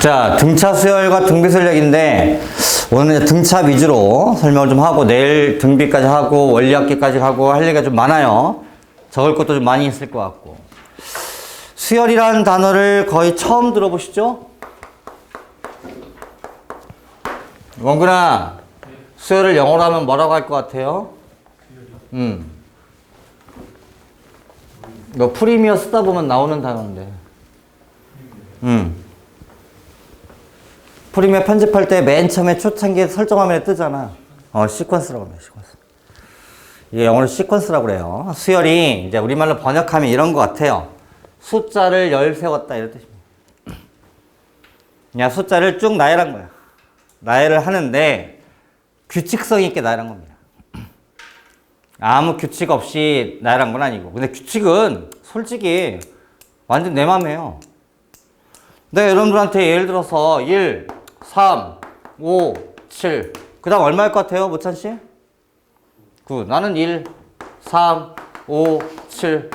자, 등차 수열과 등비 수열력인데 오늘은 등차 위주로 설명을 좀 하고 내일 등비까지 하고 원리학기까지 하고 할 얘기가 좀 많아요. 적을 것도 좀 많이 있을 것 같고. 수열이라는 단어를 거의 처음 들어보시죠? 원근아, 수열을 영어로 하면 뭐라고 할 것 같아요? 이거 프리미어 쓰다 보면 나오는 단어인데. 프리미어 편집할 때 맨 처음에 초창기에 설정화면에 뜨잖아. 시퀀스라고 합니다, 시퀀스. 이게 영어로 시퀀스라고 그래요. 수열이 이제 우리말로 번역하면 이런 것 같아요. 숫자를 열 세웠다, 이런 뜻입니다. 그냥 숫자를 쭉 나열한 거야. 나열을 하는데 규칙성 있게 나열한 겁니다. 아무 규칙 없이 나열한 건 아니고. 근데 규칙은 솔직히 완전 내 맘이에요. 내가 여러분들한테 예를 들어서 1, 3, 5, 7. 그 다음 얼마일 것 같아요, 모찬 씨? 9. 나는 1, 3, 5, 7.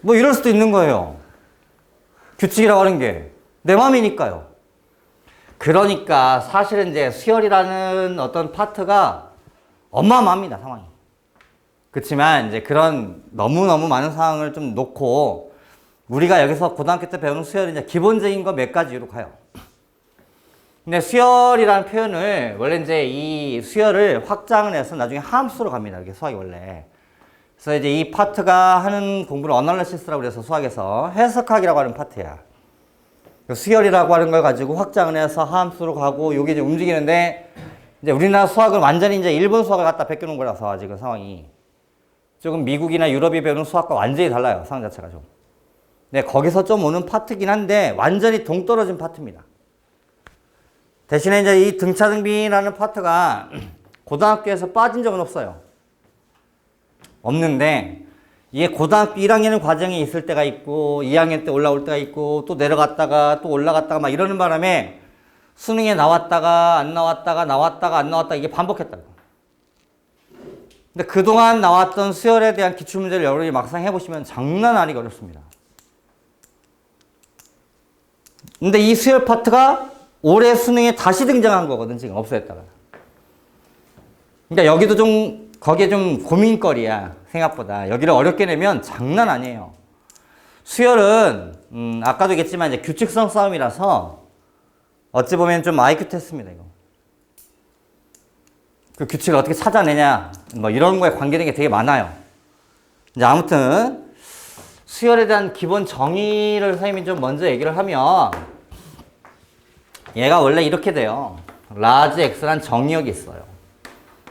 뭐 이럴 수도 있는 거예요. 규칙이라고 하는 게 내 맘이니까요. 그러니까 사실은 이제 수열이라는 어떤 파트가 어마어마합니다, 상황이. 그렇지만 이제 그런 너무너무 많은 상황을 좀 놓고 우리가 여기서 고등학교 때 배우는 수열이 이제 기본적인 거 몇 가지로 가요. 근데 수열이라는 표현을 원래 이제 이 수열을 확장을 해서 나중에 함수로 갑니다. 이게 수학이 원래. 그래서 이제 이 파트가 하는 공부를 어널리시스라고 그래서 수학에서 해석하기라고 하는 파트야. 수열이라고 하는 걸 가지고 확장을 해서 함수로 가고 요게 이제 움직이는데 이제 우리나라 수학은 완전히 이제 일본 수학을 갖다 베껴놓은 거라서 지금 상황이 조금 미국이나 유럽이 배우는 수학과 완전히 달라요. 상황 자체가 좀. 네, 거기서 좀 오는 파트긴 한데 완전히 동떨어진 파트입니다. 대신에 이제 이 등차등비라는 파트가 고등학교에서 빠진 적은 없어요. 없는데 이게 고등학교 1학년 과정에 있을 때가 있고 2학년 때 올라올 때가 있고 또 내려갔다가 또 올라갔다가 막 이러는 바람에 수능에 나왔다가 안 나왔다가 나왔다가 안 나왔다가 이게 반복했다고. 근데 그동안 나왔던 수열에 대한 기출문제를 여러분이 막상 해보시면 장난 아니게 어렵습니다. 근데 이 수열 파트가 올해 수능에 다시 등장한 거거든, 지금 없어졌다가. 그러니까 여기도 좀, 거기에 좀 고민거리야, 생각보다. 여기를 어렵게 내면 장난 아니에요. 수열은, 아까도 얘기했지만 이제 규칙성 싸움이라서 어찌 보면 좀 IQ 테스트입니다, 이거. 그 규칙을 어떻게 찾아내냐, 뭐 이런 거에 관계된 게 되게 많아요. 이제 아무튼, 수열에 대한 기본 정의를 선생님이 좀 먼저 얘기를 하면, 얘가 원래 이렇게 돼요. 라지 X란 정의역이 있어요.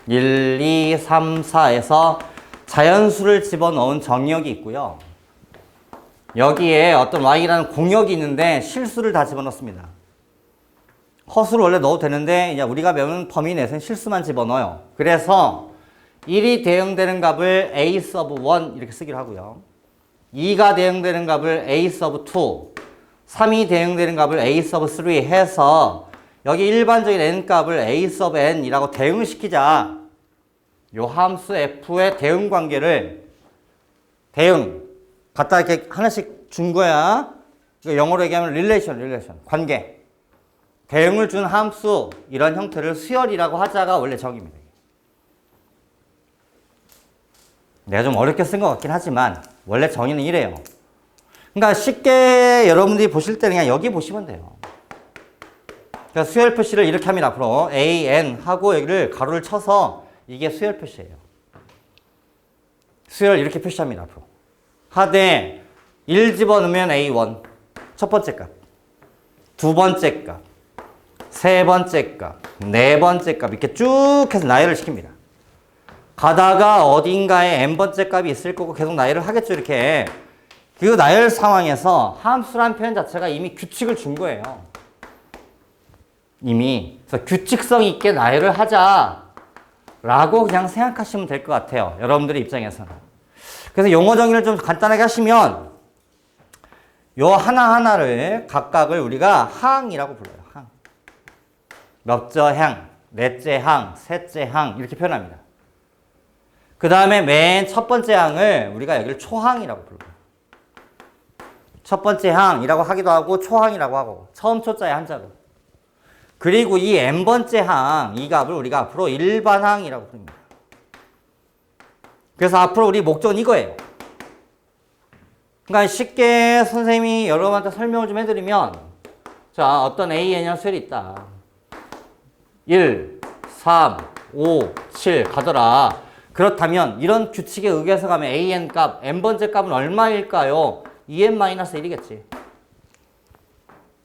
1, 2, 3, 4에서 자연수를 집어넣은 정의역이 있고요. 여기에 어떤 Y라는 공역이 있는데 실수를 다 집어넣습니다. 허수를 원래 넣어도 되는데 이제 우리가 배우는 범위 내에서는 실수만 집어넣어요. 그래서 1이 대응되는 값을 A sub 1 이렇게 쓰기로 하고요. 2가 대응되는 값을 A sub 2, 3이 대응되는 값을 A sub 3 해서 여기 일반적인 n 값을 A sub n이라고 대응시키자. 요 함수 f의 대응 관계를 갖다 이렇게 하나씩 준 거야. 영어로 얘기하면 relation, 관계. 대응을 준 함수, 이런 형태를 수열이라고 하자가 원래 정의입니다. 내가 좀 어렵게 쓴 것 같긴 하지만 원래 정의는 이래요. 그러니까 쉽게 여러분들이 보실 때는 그냥 여기 보시면 돼요. 그러니까 수열 표시를 이렇게 합니다. 앞으로 A, N 하고 여기를 가로를 쳐서 이게 수열 표시예요. 수열 이렇게 표시합니다. 앞으로. 하되 1 집어넣으면 A1 첫 번째 값, 두 번째 값, 세 번째 값, 네 번째 값 이렇게 쭉 해서 나열을 시킵니다. 가다가 어딘가에 n번째 값이 있을 거고 계속 나열을 하겠죠. 이렇게. 그 나열 상황에서 함수란 표현 자체가 이미 규칙을 준 거예요. 이미. 그래서 규칙성 있게 나열을 하자라고 그냥 생각하시면 될 것 같아요. 여러분들의 입장에서는. 그래서 용어 정의를 좀 간단하게 하시면 요 하나하나를 각각을 우리가 항이라고 불러요. 항. 몇째 항, 넷째 항, 셋째 항 이렇게 표현합니다. 그 다음에 맨 첫 번째 항을 우리가 여기를 초항이라고 불러요. 첫 번째 항이라고 하기도 하고 초항이라고 하고 처음 초자의 한자로. 그리고 이 n번째 항, 이 값을 우리가 앞으로 일반항이라고 부릅니다. 그래서 앞으로 우리 목적은 이거예요. 그러니까 쉽게 선생님이 여러분한테 설명을 좀 해드리면, 자, 어떤 AN이라는 수열이 있다. 1, 3, 5, 7 가더라. 그렇다면 이런 규칙에 의해서 가면 AN 값, n번째 값은 얼마일까요? 2n-1이겠지.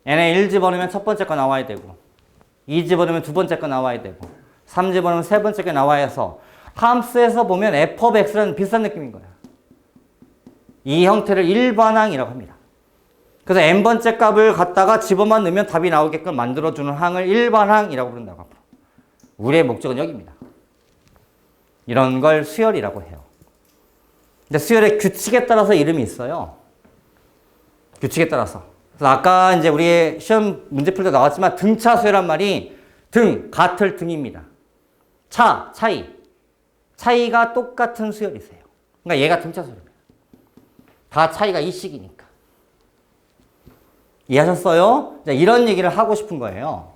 n에 1 집어넣으면 첫 번째 거 나와야 되고, 2 집어넣으면 두 번째 거 나와야 되고, 3 집어넣으면 세 번째 거 나와야 해서 함수에서 보면 f of x라는 비슷한 느낌인 거야. 이 형태를 일반항이라고 합니다. 그래서 n번째 값을 갖다가 집어만 넣으면 답이 나오게끔 만들어주는 항을 일반항이라고 부른다고 합니다. 우리의 목적은 여기입니다. 이런 걸 수열이라고 해요. 근데 수열의 규칙에 따라서 이름이 있어요. 규칙에 따라서. 그래서 아까 이제 우리 시험 문제 풀 때 나왔지만 등차 수열한 말이 등, 같을 등입니다. 차, 차이. 차이가 똑같은 수열이세요. 그러니까 얘가 등차 수열입니다. 다 차이가 이식이니까. 이해하셨어요? 이런 얘기를 하고 싶은 거예요.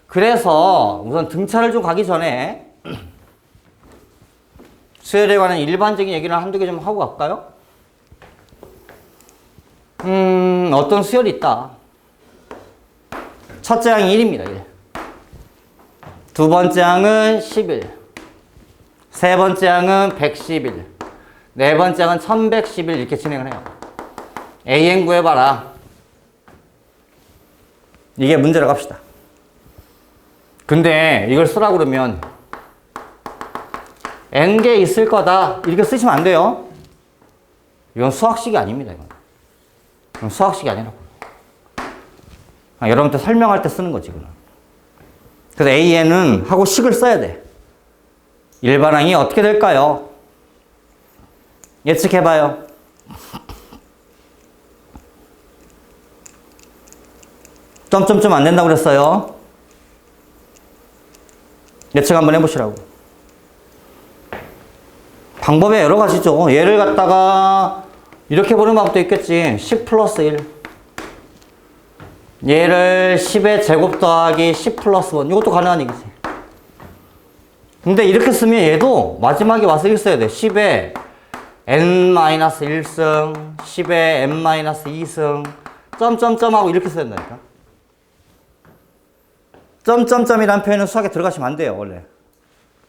그래서 우선 등차를 좀 가기 전에 수열에 관한 일반적인 얘기를 한두 개 좀 하고 갈까요? 어떤 수열이 있다. 첫째 항이 1입니다. 1. 두 번째 항은 11. 세 번째 항은 111. 네 번째 항은 1111 이렇게 진행을 해요. AN 구해봐라. 이게 문제라고 합시다. 근데 이걸 쓰라고 그러면 n개 있을 거다 이렇게 쓰시면 안 돼요. 이건 수학식이 아닙니다. 이건 수학식이 아니라고. 여러분한테 설명할 때 쓰는 거지. 그건. 그래서 AN은 하고 식을 써야 돼. 일반항이 어떻게 될까요? 예측해봐요. 점점점 안 된다고 그랬어요. 예측 한번 해보시라고. 방법이 여러 가지죠. 얘를 갖다가 이렇게 보는 방법도 있겠지. 10 플러스 1. 얘를 10의 제곱 더하기 10 플러스 1. 이것도 가능한 얘기지. 근데 이렇게 쓰면 얘도 마지막에 와서 이렇게 써야 돼. 10의 n-1승, 10의 n-2승, 점점점 하고 이렇게 써야 된다니까. 점점점이라는 표현은 수학에 들어가시면 안 돼요, 원래.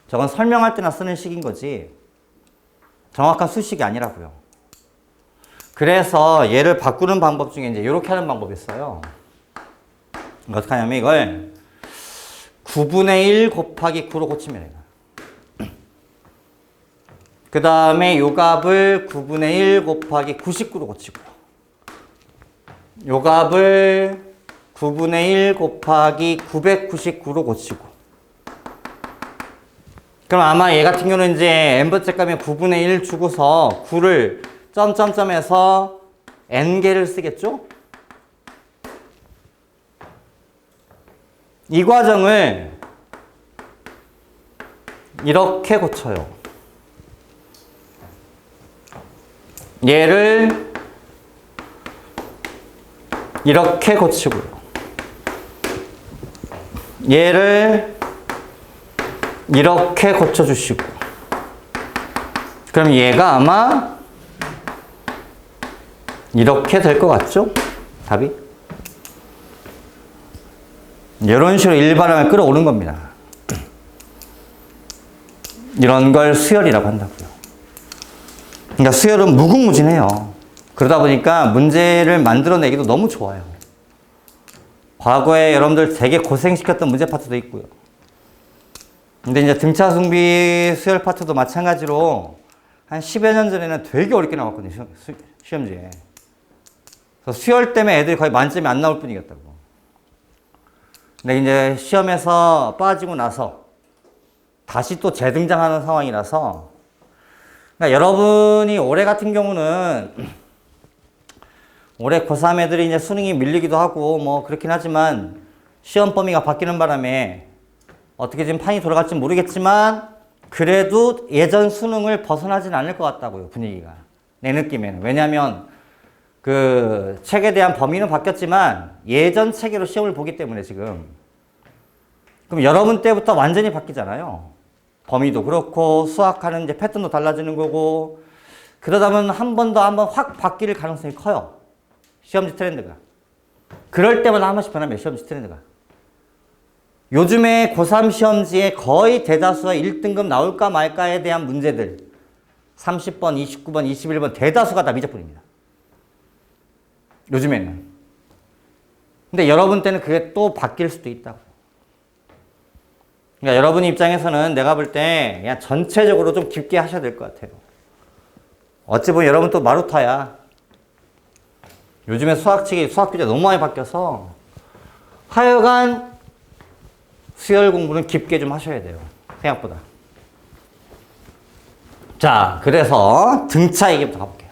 저건 설명할 때나 쓰는 식인 거지. 정확한 수식이 아니라고요. 그래서 얘를 바꾸는 방법 중에 이제 이렇게 하는 방법이 있어요. 어떻게 하냐면 이걸 9분의 1 곱하기 9로 고치면 돼요. 그 다음에 요 값을 9분의 1 곱하기 99로 고치고요. 요 값을 9분의 1 곱하기 999로 고치고. 그럼 아마 얘 같은 경우는 이제 n번째 값에 9분의 1 주고서 9를 점점점에서 n개를 쓰겠죠? 이 과정을 이렇게 고쳐요. 얘를 이렇게 고치고요. 얘를 이렇게 고쳐주시고. 그럼 얘가 아마 이렇게 될 것 같죠? 답이? 이런 식으로 일반항을 끌어오는 겁니다. 이런 걸 수열이라고 한다고요. 그러니까 수열은 무궁무진해요. 그러다 보니까 문제를 만들어내기도 너무 좋아요. 과거에 여러분들 되게 고생시켰던 문제 파트도 있고요. 근데 이제 등차승비 수열 파트도 마찬가지로 한 10여 년 전에는 되게 어렵게 나왔거든요. 시험지에. 그래서 수열 때문에 애들이 거의 만점이 안 나올 뿐이겠다고. 근데 이제 시험에서 빠지고 나서 다시 또 재등장하는 상황이라서, 그러니까 여러분이 올해 같은 경우는 올해 고3 애들이 이제 수능이 밀리기도 하고 뭐 그렇긴 하지만 시험 범위가 바뀌는 바람에 어떻게 지금 판이 돌아갈지 모르겠지만 그래도 예전 수능을 벗어나진 않을 것 같다고요, 분위기가. 내 느낌에는. 왜냐하면 그 책에 대한 범위는 바뀌었지만 예전 체계로 시험을 보기 때문에 지금 그럼 여러분 때부터 완전히 바뀌잖아요. 범위도 그렇고 수학하는 이제 패턴도 달라지는 거고 그러다 보면 한 번 확 바뀔 가능성이 커요. 시험지 트렌드가. 그럴 때마다 한 번씩 변합니다. 시험지 트렌드가. 요즘에 고3 시험지에 거의 대다수가 1등급 나올까 말까에 대한 문제들 30번, 29번, 21번 대다수가 다 미적분입니다. 요즘에는. 근데 여러분 때는 그게 또 바뀔 수도 있다고. 그러니까 여러분 입장에서는 내가 볼 때 그냥 전체적으로 좀 깊게 하셔야 될 것 같아요. 어찌 보면 여러분 또 마루타야. 요즘에 수학 교재 너무 많이 바뀌어서 하여간 수열 공부는 깊게 좀 하셔야 돼요. 생각보다. 자, 그래서 등차 얘기부터 가볼게요.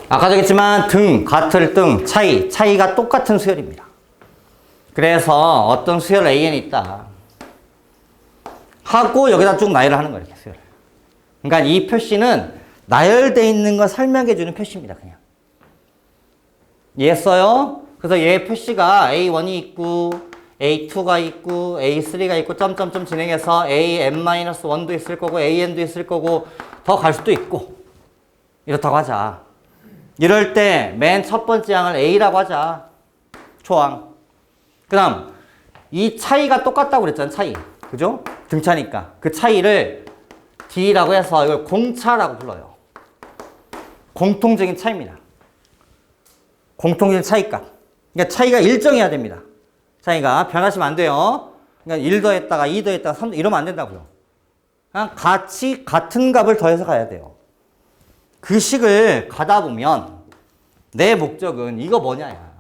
아까 저랬지만 등, 같을 등, 차이가 똑같은 수열입니다. 그래서 어떤 수열 AN이 있다. 하고 여기다 쭉 나열을 하는 거예요. 이렇게 수열. 그러니까 이 표시는 나열되어 있는 거 설명해 주는 표시입니다. 그냥. 이해했어요? 그래서 얘 표시가 A1이 있고 A2가 있고 A3가 있고 점점점 진행해서 AN-1도 있을 거고 AN도 있을 거고 더 갈 수도 있고 이렇다고 하자. 이럴 때 맨 첫 번째 항을 A라고 하자. 초항. 그 다음 이 차이가 똑같다고 그랬잖아. 차이. 그죠? 등차니까. 그 차이를 D라고 해서 이걸 공차라고 불러요. 공통적인 차이입니다. 공통적인 차이값. 그러니까 차이가 일정해야 됩니다. 차이가 변하시면 안 돼요. 그러니까 1 더했다가 2 더했다가 3 이러면 안 된다고요. 그냥 같이 같은 값을 더해서 가야 돼요. 그 식을 가다 보면 내 목적은 이거 뭐냐야.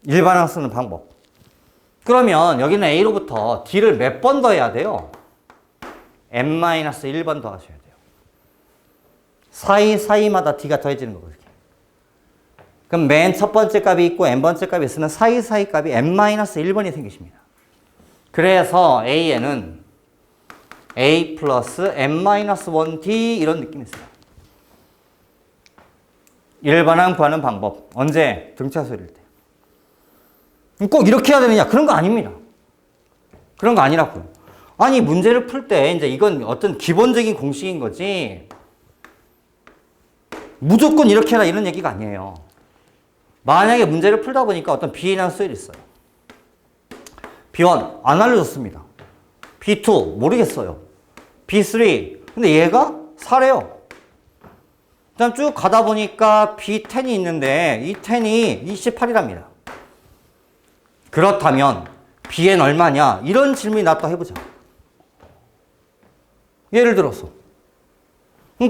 일반항 쓰는 방법. 그러면 여기는 A로부터 D를 몇 번 더해야 돼요? n-1번 더 하셔야 돼요. 사이마다 D가 더해지는 거거든요. 그럼 맨 첫 번째 값이 있고 n번째 값이 있으면 사이 값이 n-1번이 생기십니다. 그래서 AN은 A 플러스 n-1D 이런 느낌이 있어요. 일반항 구하는 방법. 언제? 등차 수열일 때. 꼭 이렇게 해야 되느냐? 그런 거 아닙니다. 그런 거 아니라고요. 아니, 문제를 풀 때 이제 이건 어떤 기본적인 공식인 거지 무조건 이렇게 해라 이런 얘기가 아니에요. 만약에 문제를 풀다 보니까 어떤 B라는 수열이 있어요. B1 안 알려줬습니다. B2 모르겠어요. B3 근데 얘가 4래요. 그 다음 쭉 가다 보니까 B10이 있는데 이 10이 28이랍니다. 그렇다면 Bn 얼마냐? 이런 질문이 나왔다 해보자. 예를 들어서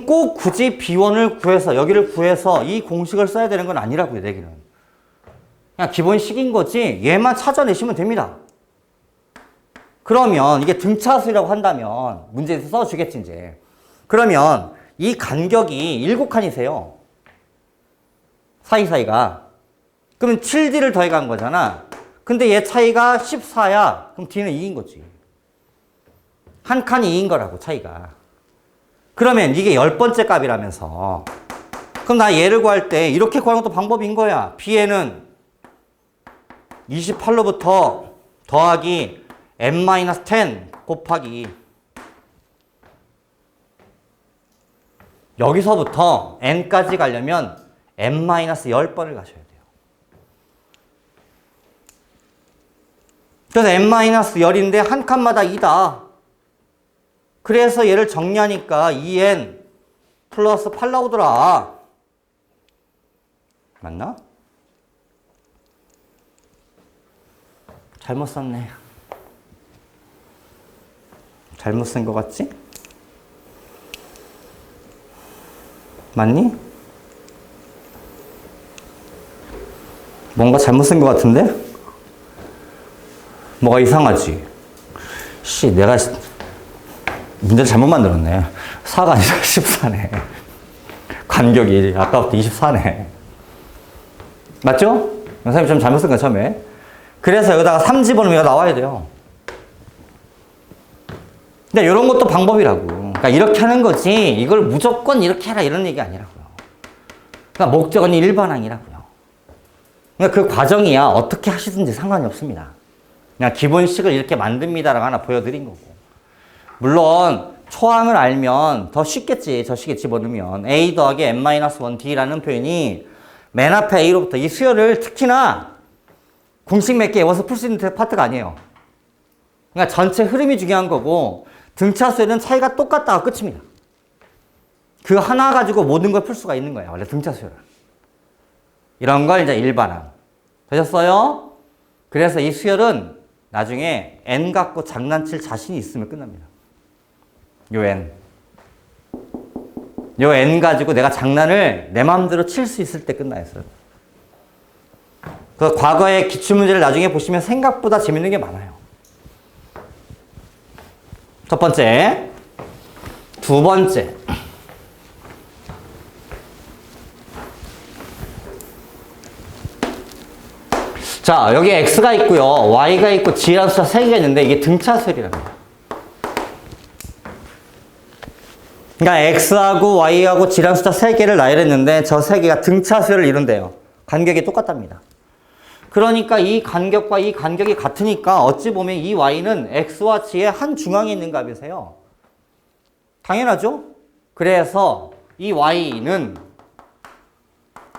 꼭 굳이 B1을 구해서 여기를 구해서 이 공식을 써야 되는 건 아니라고요. 내기는. 그냥 기본식인 거지 얘만 찾아내시면 됩니다. 그러면 이게 등차수라고 한다면 문제에서 써주겠지 이제. 그러면 이 간격이 7칸이세요. 사이가. 그러면 7D를 더해간 거잖아. 근데 얘 차이가 14야. 그럼 D는 2인 거지. 한 칸이 2인 거라고 차이가. 그러면 이게 10번째 값이라면서. 그럼 나 얘를 구할 때 이렇게 구하는 것도 방법인 거야. B에는 28로부터 더하기 n-10 곱하기 여기서부터 n까지 가려면 n-10번을 가셔야 돼요. 그래서 n-10인데 한 칸마다 2다. 그래서 얘를 정리하니까 2n 플러스 8 나오더라. 맞나? 잘못 썼네. 잘못 쓴 것 같지? 맞니? 뭔가 잘못 쓴 것 같은데? 뭐가 이상하지? 내가 문제를 잘못 만들었네. 4가 아니라 14네. 간격이 아까부터 24네. 맞죠? 선생님 좀 잘못 쓴 거야, 처음에. 그래서 여기다가 3 집어넣으면 나와야 돼요. 근데 이런 것도 방법이라고. 그러니까 이렇게 하는 거지 이걸 무조건 이렇게 해라 이런 얘기 아니라고요. 그러니까 목적은 일반항이라고요. 그러니까 그 과정이야 어떻게 하시든지 상관이 없습니다. 그냥 기본식을 이렇게 만듭니다라고 하나 보여드린 거고. 물론 초항을 알면 더 쉽겠지. 저 식에 집어넣으면 a 더하기 n-1d라는 표현이 맨 앞에 a로부터 이 수열을 특히나 공식 몇 개 외워서 풀 수 있는 파트가 아니에요. 그러니까 전체 흐름이 중요한 거고 등차 수열은 차이가 똑같다가 끝입니다. 그 하나 가지고 모든 걸 풀 수가 있는 거예요. 원래 등차 수열은. 이런 걸 이제 일반항. 되셨어요? 그래서 이 수열은 나중에 n 갖고 장난칠 자신이 있으면 끝납니다. 요 n. 요 n 가지고 내가 장난을 내 마음대로 칠 수 있을 때 끝나요. 그 과거의 기출문제를 나중에 보시면 생각보다 재밌는 게 많아요. 첫 번째. 두 번째. 자, 여기 x가 있고요. y가 있고 g라는 숫자 3개가 있는데 이게 등차수열이라고 해요. 그러니까 x하고 y하고 g라는 숫자 3개를 나열했는데 저 3개가 등차수열을 이룬대요. 간격이 똑같답니다. 그러니까 이 간격과 이 간격이 같으니까 어찌 보면 이 y는 x와 g의 한 중앙에 있는 값이세요. 당연하죠? 그래서 이 y는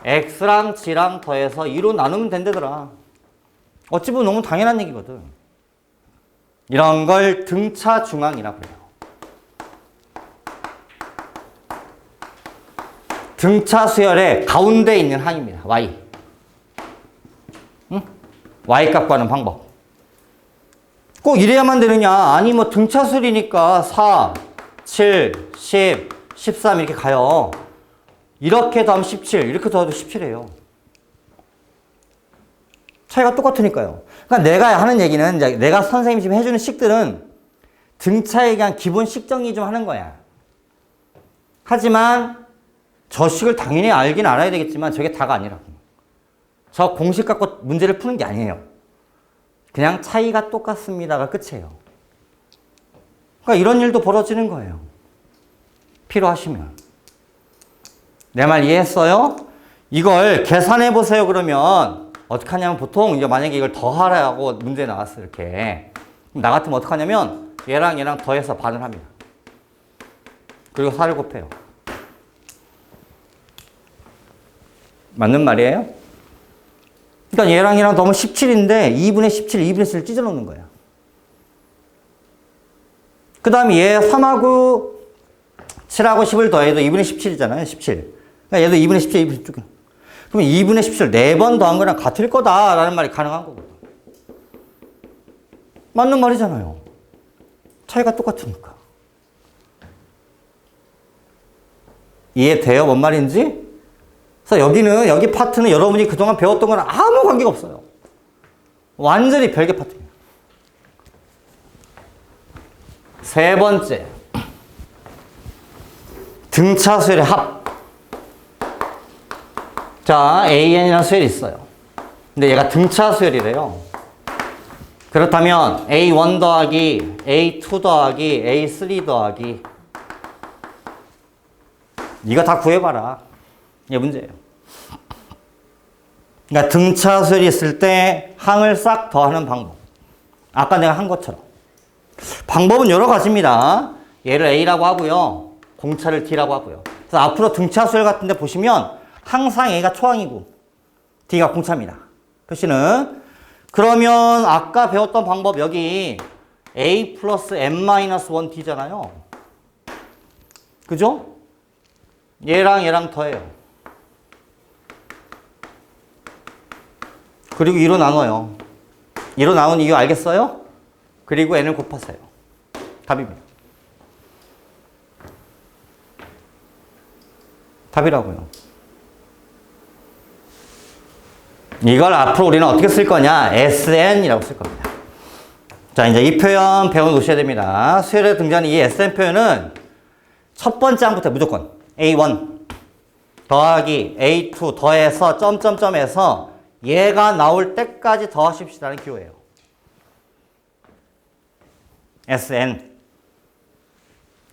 x랑 g랑 더해서 2로 나누면 된다더라. 어찌 보면 너무 당연한 얘기거든. 이런 걸 등차 중앙이라고 해요. 등차 수열의 가운데 있는 항입니다. y. 응? y 값 구하는 방법. 꼭 이래야만 되느냐? 아니 뭐 등차 수열이니까 4, 7, 10, 13 이렇게 가요. 이렇게 더하면 17, 이렇게 더해도 17이에요. 차이가 똑같으니까요. 그러니까 내가 하는 얘기는 이제 내가 선생님이 지금 해주는 식들은 등차에 대한 기본 식 정리 좀 하는 거야. 하지만 저 식을 당연히 알긴 알아야 되겠지만 저게 다가 아니라고. 저 공식 갖고 문제를 푸는 게 아니에요. 그냥 차이가 똑같습니다가 끝이에요. 그러니까 이런 일도 벌어지는 거예요. 필요하시면. 내 말 이해했어요? 이걸 계산해 보세요 그러면 어떻게 하냐면 보통 이제 만약에 이걸 더하라고 문제 나왔어 이렇게. 그럼 나 같으면 어떻게 하냐면 얘랑 얘랑 더해서 반을 합니다. 그리고 4를 곱해요. 맞는 말이에요? 그러니까 얘랑 얘랑 더하면 17인데 2분의 17, 2분의 7을 찢어 놓는 거예요. 그 다음에 얘 3하고 7하고 10을 더해도 2분의 17이잖아요. 17. 그러니까 얘도 2분의 17, 2분의 17. 그러면 2분의 17을 4번 더한 거랑 같을 거다라는 말이 가능한 거거든요. 맞는 말이잖아요. 차이가 똑같으니까. 이해돼요? 뭔 말인지? 그래서 여기 파트는 여러분이 그동안 배웠던 거랑 아무 관계가 없어요. 완전히 별개 파트예요. 세 번째. 등차 수열의 합. 자, AN이라는 수열이 있어요. 근데 얘가 등차 수열이래요. 그렇다면 A1 더하기 A2 더하기 A3 더하기 이거 다 구해봐라. 이게 문제예요. 그러니까 등차 수열이 있을 때 항을 싹 더하는 방법. 아까 내가 한 것처럼. 방법은 여러 가지입니다. 얘를 A라고 하고요. 공차를 D라고 하고요. 그래서 앞으로 등차 수열 같은 데 보시면 항상 A가 초항이고 D가 공차입니다. 표시는. 그러면 아까 배웠던 방법 여기 A 플러스 n-1D잖아요. 그죠? 얘랑 얘랑 더해요. 그리고 2로 나눠요. 2로 나눈 이유 알겠어요? 그리고 n을 곱하세요. 답입니다. 답이라고요. 이걸 앞으로 우리는 어떻게 쓸 거냐? SN이라고 쓸 겁니다. 자, 이제 이 표현 배워놓으셔야 됩니다. 수열에 등장하는 이 SN 표현은 첫 번째 항부터 무조건 A1 더하기 A2 더해서 점점점에서 얘가 나올 때까지 더하십시다는 기호예요. SN.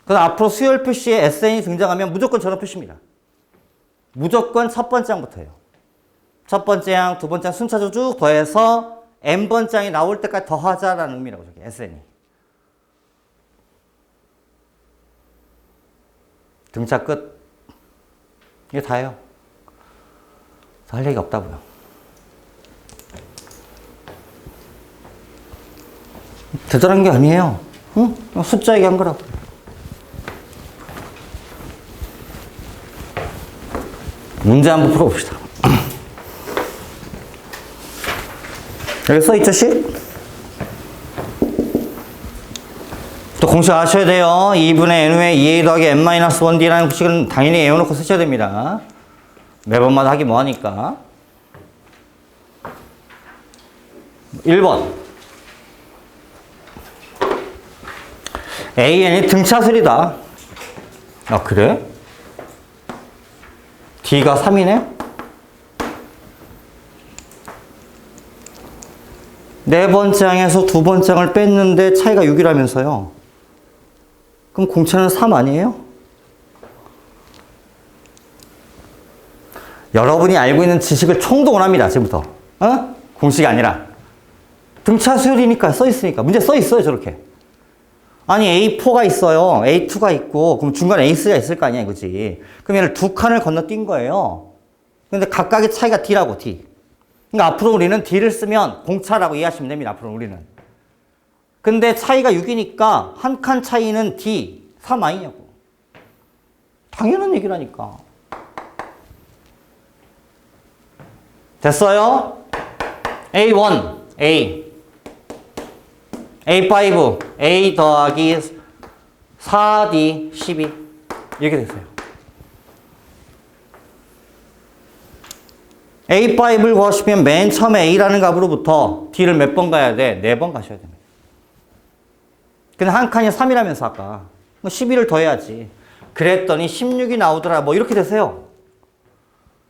그래서 앞으로 수열 표시에 SN이 등장하면 무조건 저런 표시입니다. 무조건 첫 번째 항부터예요. 첫 번째 항, 두 번째 항 순차적으로 쭉 더해서 n번째 항이 나올 때까지 더하자라는 의미라고 저게 SN이. 등차 끝. 이게 다예요. 더 할 얘기가 없다고요. 대단한 게 아니에요. 응? 숫자 얘기한 거라고. 문제 한번 풀어봅시다. 여기 써있죠, 식? 또 공식 아셔야 돼요. 2분의 n분의 2a 더하기 n-1d라는 공식은 당연히 외워놓고 쓰셔야 됩니다. 매번마다 하기 뭐하니까. 1번. an이 등차수리다. 아, 그래? d가 3이네? 네 번째 항에서 두 번째 항을 뺐는데 차이가 6이라면서요. 그럼 공차는 3 아니에요? 여러분이 알고 있는 지식을 총동원 합니다, 지금부터. 어? 공식이 아니라. 등차 수열이니까 써있으니까. 문제 써있어요, 저렇게. 아니, A4가 있어요. A2가 있고, 그럼 중간에 A3가 있을 거 아니야, 이거지. 그럼 얘를 두 칸을 건너뛴 거예요. 근데 각각의 차이가 D라고, D. 그러니까 앞으로 우리는 D를 쓰면 공차라고 이해하시면 됩니다, 앞으로 우리는. 근데 차이가 6이니까 한 칸 차이는 D, 3 아니냐고. 당연한 얘기라니까. 됐어요? A1, A. A5, A 더하기 4D, 12. 이렇게 됐어요. A5를 구하시면 맨 처음에 A라는 값으로부터 D를 몇 번 가야 돼? 4번 가셔야 됩니다. 근데 한 칸이 3이라면서 아까 12를 더해야지. 그랬더니 16이 나오더라. 뭐 이렇게 되세요.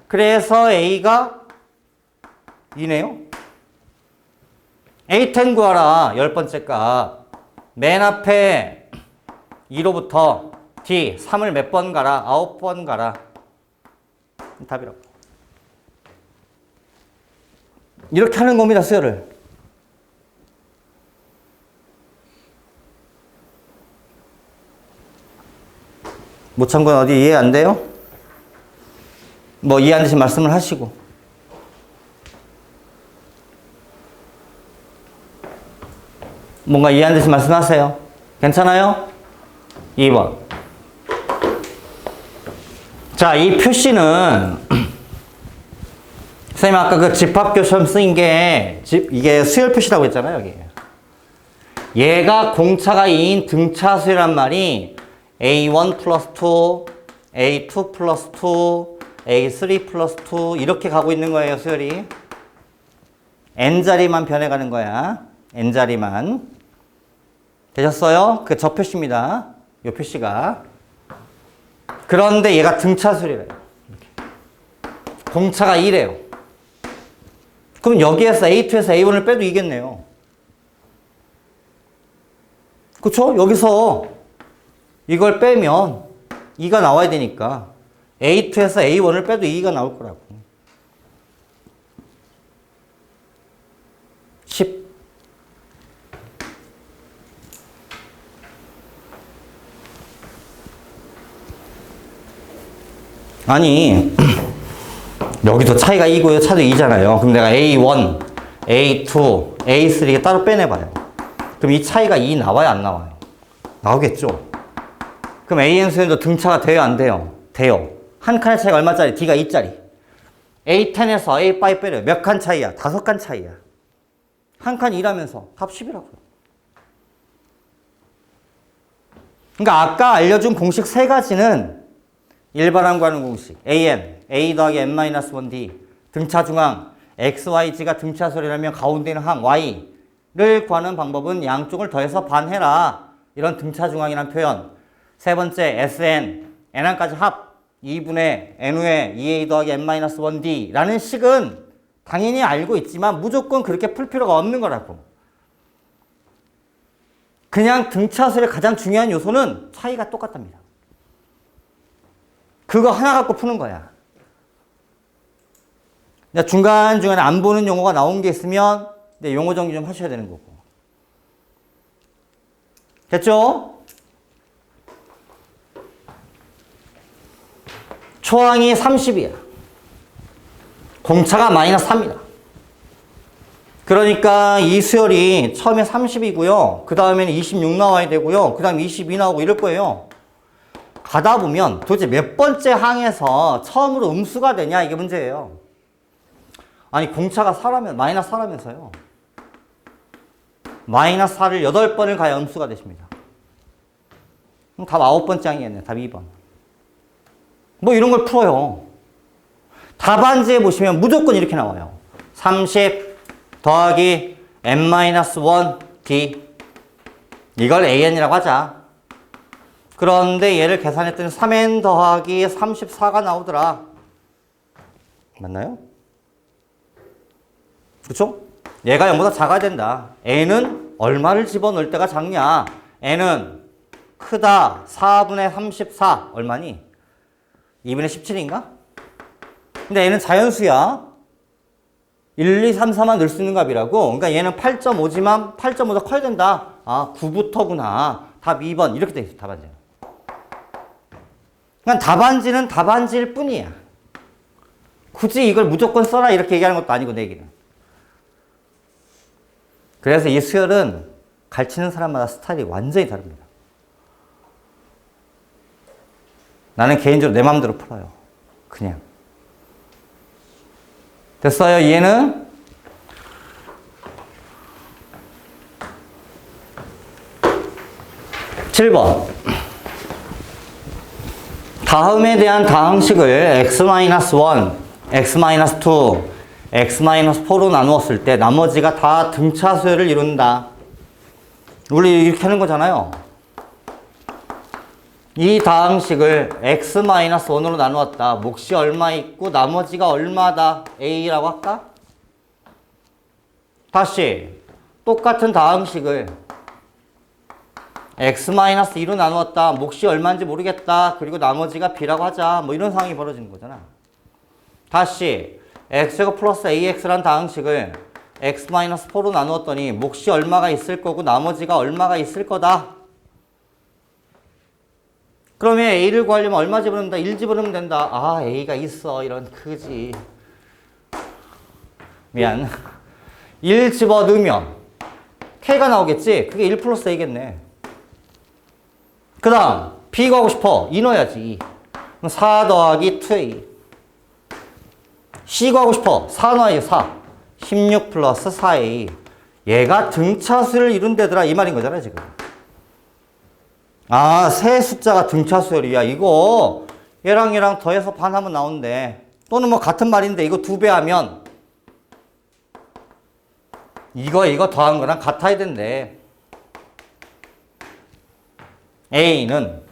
그래서 A가 2네요. A10 구하라. 10번째 값. 맨 앞에 2로부터 D 3을 몇 번 가라? 9번 가라. 답이라고. 이렇게 하는 겁니다, 수열을. 못 참고 어디 이해 안 돼요? 뭐 이해 안 되신 말씀을 하시고. 뭔가 이해 안 되신 말씀 하세요. 괜찮아요? 2번. 자, 이 표시는 선생님 아까 그 집합교 시험 쓰인 게 이게 수열 표시라고 했잖아요, 여기. 얘가 공차가 2인 등차 수열이란 말이 A1 플러스 2, A2 플러스 2, A3 플러스 2 이렇게 가고 있는 거예요, 수열이. n자리만 변해가는 거야. n자리만. 되셨어요? 그 저 표시입니다. 이 표시가. 그런데 얘가 등차 수열이래요. 공차가 2래요. 그럼 여기에서 A2에서 A1을 빼도 이겠네요. 그쵸? 여기서 이걸 빼면 2가 나와야 되니까 A2에서 A1을 빼도 2가 나올 거라고. 10. 아니 여기도 차이가 2고요. 차도 2잖아요. 그럼 내가 A1, A2, A3 따로 빼내봐요. 그럼 이 차이가 2 나와요? 안 나와요? 나오겠죠? 그럼 AN수에도 등차가 돼요? 안 돼요? 돼요. 한 칸의 차이가 얼마짜리? D가 2짜리. A10에서 A5 빼려요. 몇 칸 차이야? 5칸 차이야. 한 칸 2라면서 합 10이라고요. 그러니까 아까 알려준 공식 세 가지는 일반항 구하는 공식. AN, A 더하기 N-1D. 등차 중앙. XYZ가 등차 수열이라면 가운데 있는 항 Y를 구하는 방법은 양쪽을 더해서 반해라. 이런 등차 중앙이라는 표현. 세 번째 SN, N항까지 합 2분의 N후에 2A 더하기 N-1D 라는 식은 당연히 알고 있지만 무조건 그렇게 풀 필요가 없는 거라고. 그냥 등차수의 가장 중요한 요소는 차이가 똑같답니다. 그거 하나 갖고 푸는 거야. 중간중간에 안 보는 용어가 나온 게 있으면 용어 정리 좀 하셔야 되는 거고. 됐죠? 초항이 30이야. 공차가 마이너스 3이다. 그러니까 이 수열이 처음에 30이고요. 그 다음에는 26 나와야 되고요. 그 다음 22 나오고 이럴 거예요. 가다 보면 도대체 몇 번째 항에서 처음으로 음수가 되냐 이게 문제예요. 아니 공차가 4라면 마이너스 4라면서요. 마이너스 4를 8번을 가야 음수가 되십니다. 그럼 답 9번째 항이겠네. 답 2번. 뭐 이런 걸 풀어요. 답안지에 보시면 무조건 이렇게 나와요. 30 더하기 n-1d 이걸 an이라고 하자. 그런데 얘를 계산했더니 3n 더하기 34가 나오더라. 맞나요? 그렇죠? 얘가 0보다 작아야 된다. n은 얼마를 집어넣을 때가 작냐? n은 크다. 4분의 34 얼마니? 2분의 17인가? 근데 얘는 자연수야. 1, 2, 3, 4만 넣을 수 있는 값이라고. 그러니까 얘는 8.5지만 8.5더 커야 된다. 아, 9부터구나. 답 2번. 이렇게 돼 있어, 답안지는. 그러니까 답안지는 답안지일 뿐이야. 굳이 이걸 무조건 써라 이렇게 얘기하는 것도 아니고, 내 얘기는. 그래서 이 수열은 가르치는 사람마다 스타일이 완전히 다릅니다. 나는 개인적으로 내 마음대로 풀어요. 그냥. 됐어요? 이해는? (7번) 다음에 대한 다항식을 x-1, x-2, x-4로 나누었을 때 나머지가 다 등차수열을 이룬다. 우리 이렇게 하는 거잖아요. 이 다항식을 x-1으로 나누었다. 몫이 얼마 있고 나머지가 얼마다. a라고 할까? 다시 똑같은 다항식을 x-2로 나누었다. 몫이 얼마인지 모르겠다. 그리고 나머지가 b라고 하자. 뭐 이런 상황이 벌어지는 거잖아. 다시 x제곱 플러스 ax라는 다항식을 x-4로 나누었더니 몫이 얼마가 있을 거고 나머지가 얼마가 있을 거다. 그러면 a를 구하려면 얼마 집어넣으면 된다? 1 집어넣으면 된다. 아, a가 있어. 이런 크지. 미안. 1 집어넣으면 k가 나오겠지? 그게 1 플러스 a겠네. 그 다음 b 구하고 싶어. 2 넣어야지. 그럼 4 더하기 2a. c 구하고 싶어. 4 넣어야지. 4. 16 플러스 4a. 얘가 등차수를 이룬대더라. 이 말인 거잖아 지금. 아, 세 숫자가 등차수열이야. 이거 얘랑 얘랑 더해서 반하면 나온대. 또는 뭐 같은 말인데 이거 2배 하면 이거 더한 거랑 같아야 된대. A는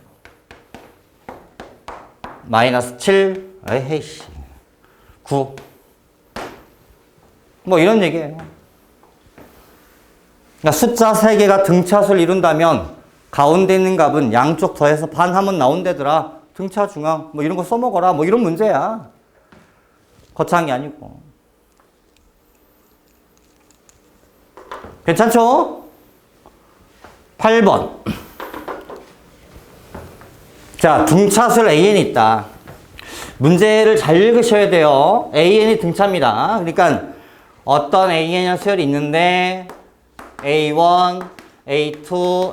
마이너스 7, 에헤이씨, 9. 뭐 이런 얘기예요. 그러니까 숫자 3개가 등차수를 이룬다면 가운데 있는 값은 양쪽 더해서 반하면 나온대더라. 등차 중앙 뭐 이런 거 써먹어라. 뭐 이런 문제야. 거창한 게 아니고. 괜찮죠? 8번. 자, 등차수를 AN이 있다. 문제를 잘 읽으셔야 돼요. AN이 등차입니다. 그러니까 어떤 AN이라는 수열이 있는데 A1, A2,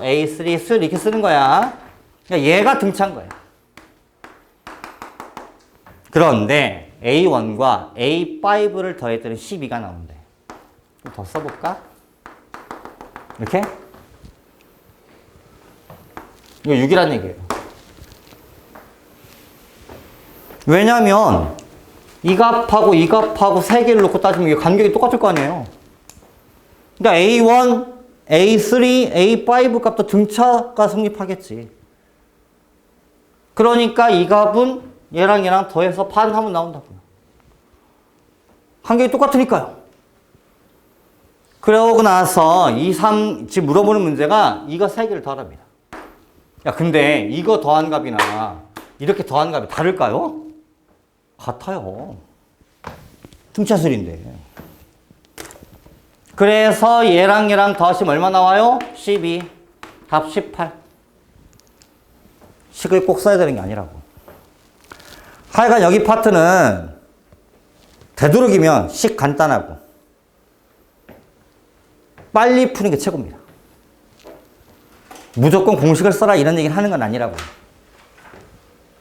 A3 수열 이렇게 쓰는 거야. 그러니까 얘가 등차인 거야. 그런데 A1과 A5를 더했더니 12가 나온대. 좀 더 써볼까? 이렇게? 이거 6이란 얘기예요. 왜냐면 이 값하고 이 값하고 3개를 놓고 따지면 이게 간격이 똑같을 거 아니에요. 그러니까 A1, A3, A5 값도 등차가 성립하겠지. 그러니까 이 값은 얘랑 얘랑 더해서 반하면 나온다고요. 간격이 똑같으니까요. 그러고 나서 2, 3, 지금 물어보는 문제가 이거 세 개를 더합니다. 야, 근데 이거 더한 값이나 이렇게 더한 값이 다를까요? 같아요. 등차수리인데. 그래서 얘랑 얘랑 더하시면 얼마 나와요? 12. 답 18. 식을 꼭 써야 되는 게 아니라고. 하여간 여기 파트는 되도록이면 식 간단하고 빨리 푸는 게 최고입니다. 무조건 공식을 써라 이런 얘기를 하는 건 아니라고.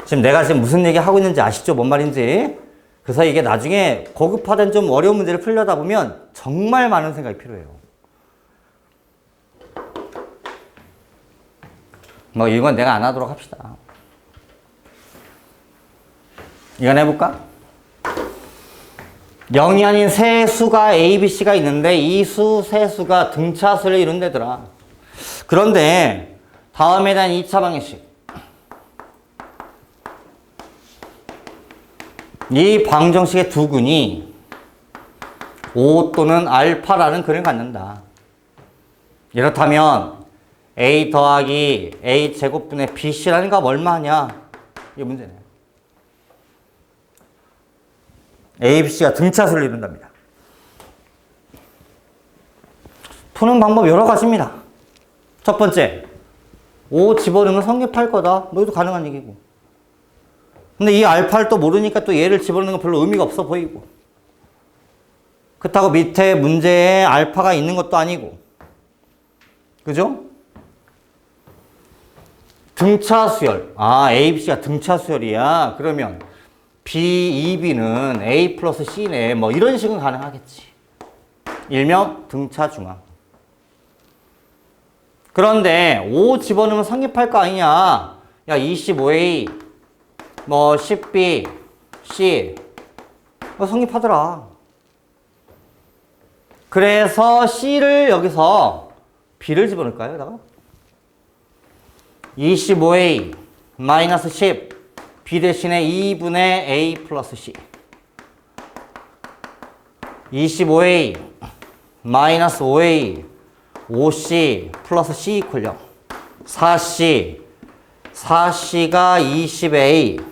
지금 내가 지금 무슨 얘기 하고 있는지 아시죠? 뭔 말인지. 그래서 이게 나중에 고급화된 좀 어려운 문제를 풀려다 보면 정말 많은 생각이 필요해요. 뭐 이건 내가 안 하도록 합시다. 이건 해볼까? 0이 아닌 세 수가 A, B, C가 있는데 이 수, 세 수가 등차수를 이룬다더라. 그런데 다음에 대한 2차 방정식. 이 방정식의 두 근이 O 또는 알파라는 근을 갖는다. 이렇다면 A 더하기 A 제곱분의 BC라는 값 얼마냐? 이게 문제네. A, B, C가 등차수를 이룬답니다. 푸는 방법 여러 가지입니다. 첫 번째, 5 집어넣으면 성립할 거다. 뭐 이것도 가능한 얘기고. 근데 이 알파를 또 모르니까 또 얘를 집어넣는 건 별로 의미가 없어 보이고. 그렇다고 밑에 문제에 알파가 있는 것도 아니고. 그죠? 등차수열. 아, A, B, C가 등차수열이야. 그러면 B, 2B는 A 플러스 C네. 뭐 이런 식은 가능하겠지. 일명 등차중앙. 그런데 5 집어넣으면 성립할 거 아니냐. 야, 25A, 뭐 10B, C. 성립하더라. 그래서 C를 여기서 B를 집어넣을까요? 여기다가? 25A 마이너스 10. B 대신에 2분의 A 플러스 C. 25A 마이너스 5A 5C 플러스 C 이퀄 0. 4C 4C가 20A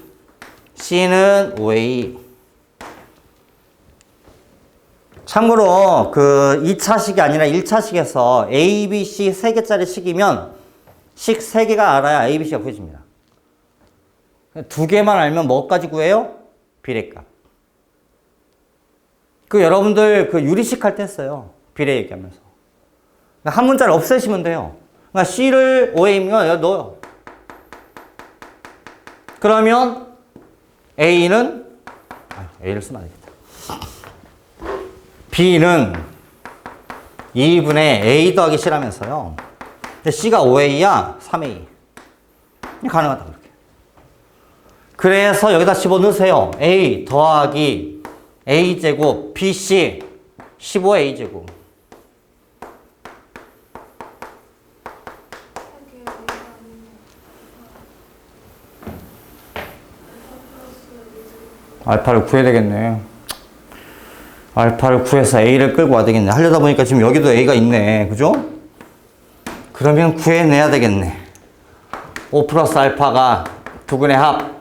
C는 5A. 참고로 그 2차식이 아니라 1차식에서 A, B, C 3개짜리 식이면 식 3개가 알아야 A, B, C가 구해집니다. 2개만 알면 뭐까지 구해요? 비례값. 그 여러분들 그 유리식 할 때 했어요. 비례 얘기하면서. 한 문자를 없애시면 돼요. 그러니까 C를 5A면 넣어요. 그러면 A는 A를 쓰면 안 되겠다. B는 2분의 A 더하기 C라면서요. 근데 C가 5A야 3A. 가능하다 그렇게. 그래서 여기다 집어넣으세요. A 더하기 A제곱 BC 15A제곱. 알파를 구해야 되겠네. 알파를 구해서 A를 끌고 와야 되겠네. 하려다 보니까 지금 여기도 A가 있네. 그죠? 그러면 구해내야 되겠네. 5 플러스 알파가 두근의 합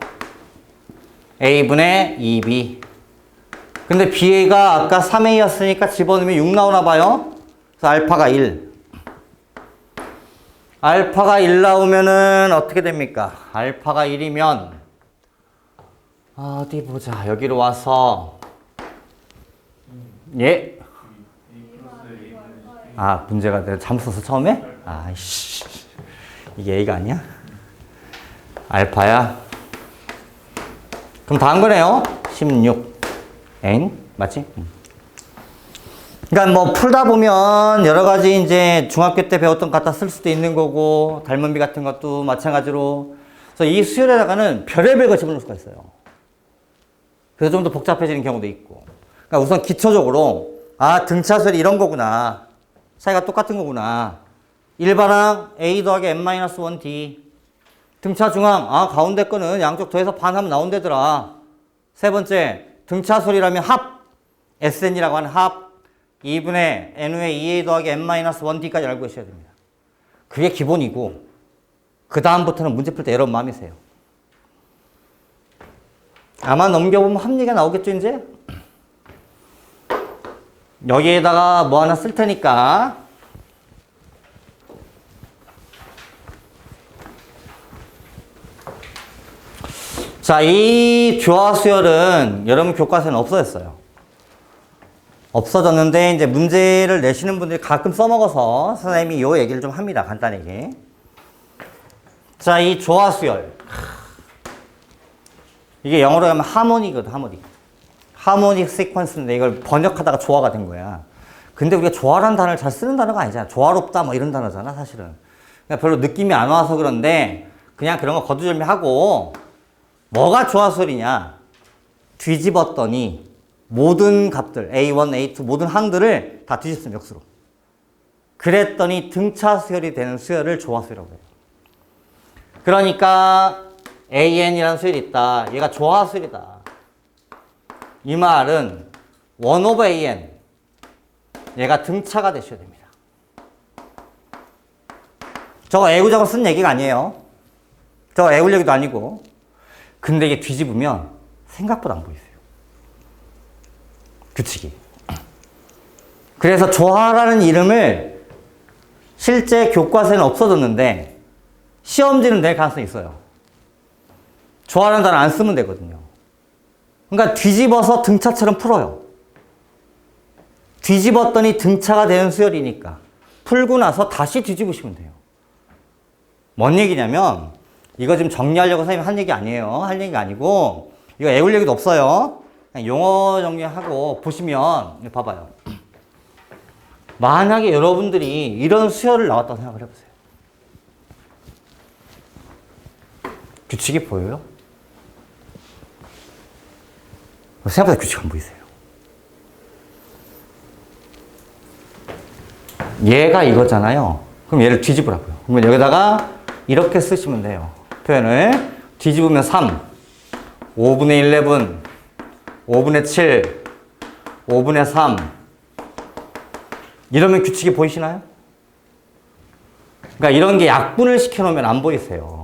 A분의 2B. 근데 BA가 아까 3A였으니까 집어넣으면 6 나오나 봐요. 그래서 알파가 1. 알파가 1 나오면은 어떻게 됩니까? 알파가 1이면 어디 보자. 여기로 와서 예. 아, 문제가 내가 잘못 써서 처음에? 아이씨. 이게 A가 아니야? 알파야. 그럼 다 한 거네요. 16. N. 맞지? 그러니까 뭐 풀다 보면 여러 가지 이제 중학교 때 배웠던 거 갖다 쓸 수도 있는 거고, 닮은비 같은 것도 마찬가지로. 그래서 이 수열에다가는 별의별 거 집어넣을 수가 있어요. 그래서 좀 더 복잡해지는 경우도 있고. 그러니까 우선 기초적으로, 아, 등차수열이 이런 거구나. 사이가 똑같은 거구나. 일반항 A 더하기 n-1D. 등차 중앙, 아, 가운데 거는 양쪽 더해서 반하면 나온다더라. 세 번째, 등차수열이라면 합. SN이라고 하는 합. 2분의 n의 2a 더하기 n-1d까지 알고 계셔야 됩니다. 그게 기본이고 그 다음부터는 문제 풀 때 여러분 마음이세요. 아마 넘겨보면 합리가 나오겠죠 이제? 여기에다가 뭐 하나 쓸 테니까 자, 이 교화수열은 여러분 교과서에는 없어졌어요. 없어졌는데 이제 문제를 내시는 분들이 가끔 써먹어서 선생님이 요 얘기를 좀 합니다. 간단하게. 자, 이 조화수열. 이게 영어로 하면 하모닉이거든, 하모닉. 하모닉 시퀀스인데 이걸 번역하다가 조화가 된 거야. 근데 우리가 조화라는 단어를 잘 쓰는 단어가 아니잖아. 조화롭다 뭐 이런 단어잖아, 사실은. 그러니까 별로 느낌이 안 와서 그런데 그냥 그런 거 거두절미하고 뭐가 조화수열이냐. 뒤집었더니 모든 값들, A1, A2 모든 항들을 다 뒤집습니다, 역수로. 그랬더니 등차 수열이 되는 수열을 조화수열이라고 해요. 그러니까 AN이라는 수열이 있다. 얘가 조화수열이다. 이 말은 1/AN. 얘가 등차가 되셔야 됩니다. 저거 애구적으로 쓴 얘기가 아니에요. 저거 애울 얘기도 아니고. 근데 이게 뒤집으면 생각보다 안 보이세요. 규칙이. 그래서 조화라는 이름을 실제 교과서에는 없어졌는데 시험지는 낼 가능성이 있어요. 조화라는 단어 안 쓰면 되거든요. 그러니까 뒤집어서 등차처럼 풀어요. 뒤집었더니 등차가 되는 수열이니까 풀고 나서 다시 뒤집으시면 돼요. 뭔 얘기냐면 이거 지금 정리하려고 선생님이 한 얘기 아니에요. 할 얘기가 아니고 이거 애울 얘기도 없어요. 그냥 용어 정리하고 보시면 봐봐요. 만약에 여러분들이 이런 수열을 나왔다고 생각을 해보세요. 규칙이 보여요? 생각보다 규칙 안 보이세요. 얘가 이거잖아요. 그럼 얘를 뒤집으라고요. 그러면 여기다가 이렇게 쓰시면 돼요. 표현을 뒤집으면 3, 5분의 11, 5분의 7, 5분의 3 이러면 규칙이 보이시나요? 그러니까 이런 게 약분을 시켜놓으면 안 보이세요.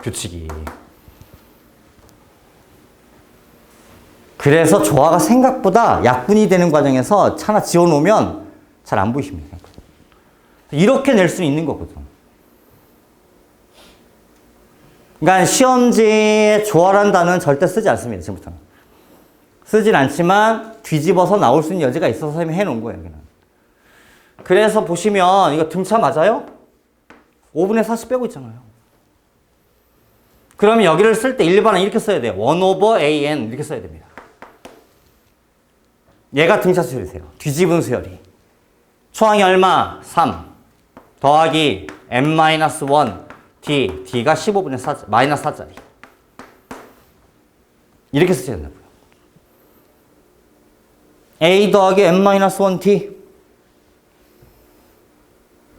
규칙이. 그래서 조화가 생각보다 약분이 되는 과정에서 하나 지어놓으면 잘 안 보이십니다. 이렇게 낼 수 있는 거거든. 그러니까 시험지에 조화란 단어는 절대 쓰지 않습니다. 지금부터는. 쓰진 않지만 뒤집어서 나올 수 있는 여지가 있어서 선생님이 해놓은 거예요. 여기는. 그래서 보시면 이거 등차 맞아요? 5분의 40 빼고 있잖아요. 그러면 여기를 쓸 때 일반은 이렇게 써야 돼요. 1/AN 이렇게 써야 됩니다. 얘가 등차 수열이세요. 뒤집은 수열이. 초항이 얼마? 3 더하기 n-1 d. d가 15분의 4, 마이너스 4짜리. 이렇게 쓰셔야 된다고요. a 더하기 n-1 d.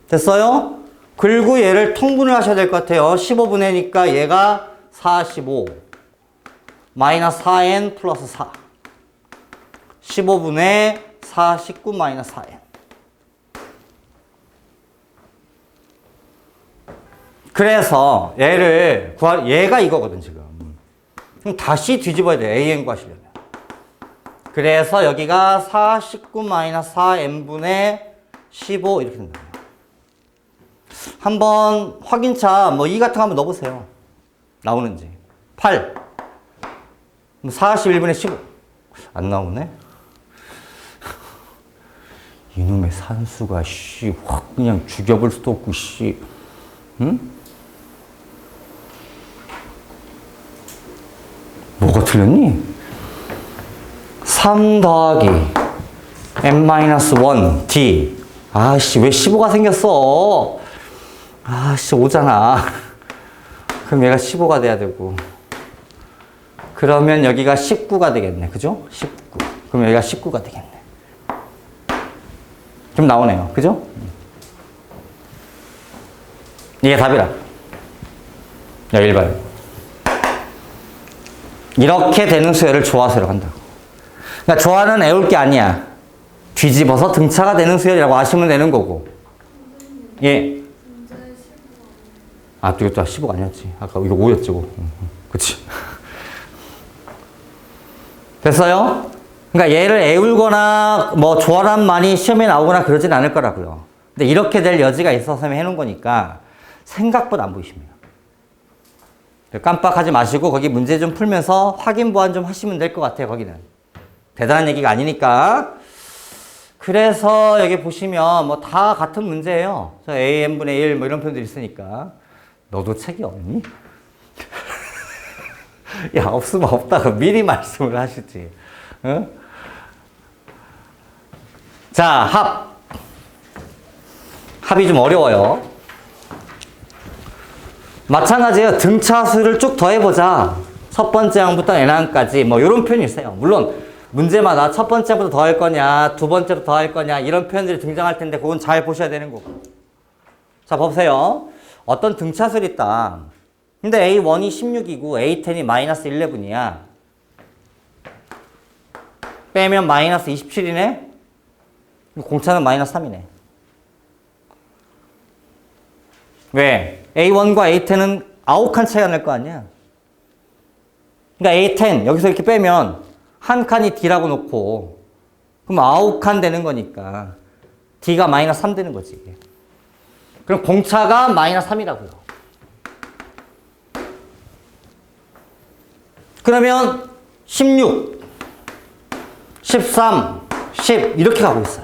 됐어요? 그리고 얘를 통분을 하셔야 될 것 같아요. 15분의 니까 얘가 45 마이너스 4n 플러스 4. 15분의 4, 19 마이너스 4n. 그래서 얘를 얘가 이거거든, 지금. 그럼 다시 뒤집어야 돼요. an 구하시려면. 그래서 여기가 4, 19 마이너스 4n분의 15 이렇게 된다. 한번 확인차 뭐 2 같은 거 한번 넣어보세요. 나오는지. 8. 41분의 15. 안 나오네? 이놈의 산수가 확 그냥 죽여볼 수도 없고 응? 뭐가 틀렸니? 3 더하기 n-1 d. 아씨, 왜 15가 생겼어? 아씨, 5잖아. 그럼 얘가 15가 돼야 되고. 그러면 여기가 19가 되겠네. 그죠? 19. 그럼 여기가 19가 되겠네. 좀 나오네요. 그죠? 이게 답이라. 야, 1번. 이렇게 되는 수열을 조화수열이라고 한다고. 그러니까 조화는 애울 게 아니야. 뒤집어서 등차가 되는 수열이라고 아시면 되는 거고. 예. 아, 또 이것도 15가 아니었지. 아까 이거 5였지, 5. 그치. 됐어요? 그러니까 얘를 애울거나 뭐 조화란 말이 시험에 나오거나 그러진 않을 거라고요. 근데 이렇게 될 여지가 있어서 해놓은 거니까 생각보다 안 보이십니다. 깜빡하지 마시고 거기 문제 좀 풀면서 확인 보완 좀 하시면 될 것 같아요. 거기는 대단한 얘기가 아니니까. 그래서 여기 보시면 뭐 다 같은 문제예요. 저 AN분의 1 뭐 이런 표현들이 있으니까. 너도 책이 없니? 야, 없으면 없다고 미리 말씀을 하시지. 응? 자, 합이 좀 어려워요. 마찬가지예요. 등차수를 쭉 더해보자. 첫 번째 항부터 n항까지 뭐 이런 표현이 있어요. 물론 문제마다 첫 번째부터 더할 거냐, 두 번째부터 더할 거냐 이런 표현들이 등장할 텐데 그건 잘 보셔야 되는 거고. 자, 보세요. 어떤 등차수를 있다. 근데 A1이 16이고 A10이 마이너스 11이야. 빼면 마이너스 27이네. 공차는 마이너스 3이네. 왜? A1과 A10은 9칸 차이가 날 거 아니야. 그러니까 A10 여기서 이렇게 빼면 한 칸이 D라고 놓고 그럼 9칸 되는 거니까 D가 마이너스 3 되는 거지. 그럼 공차가 마이너스 3이라고요. 그러면 16, 13, 10 이렇게 가고 있어요.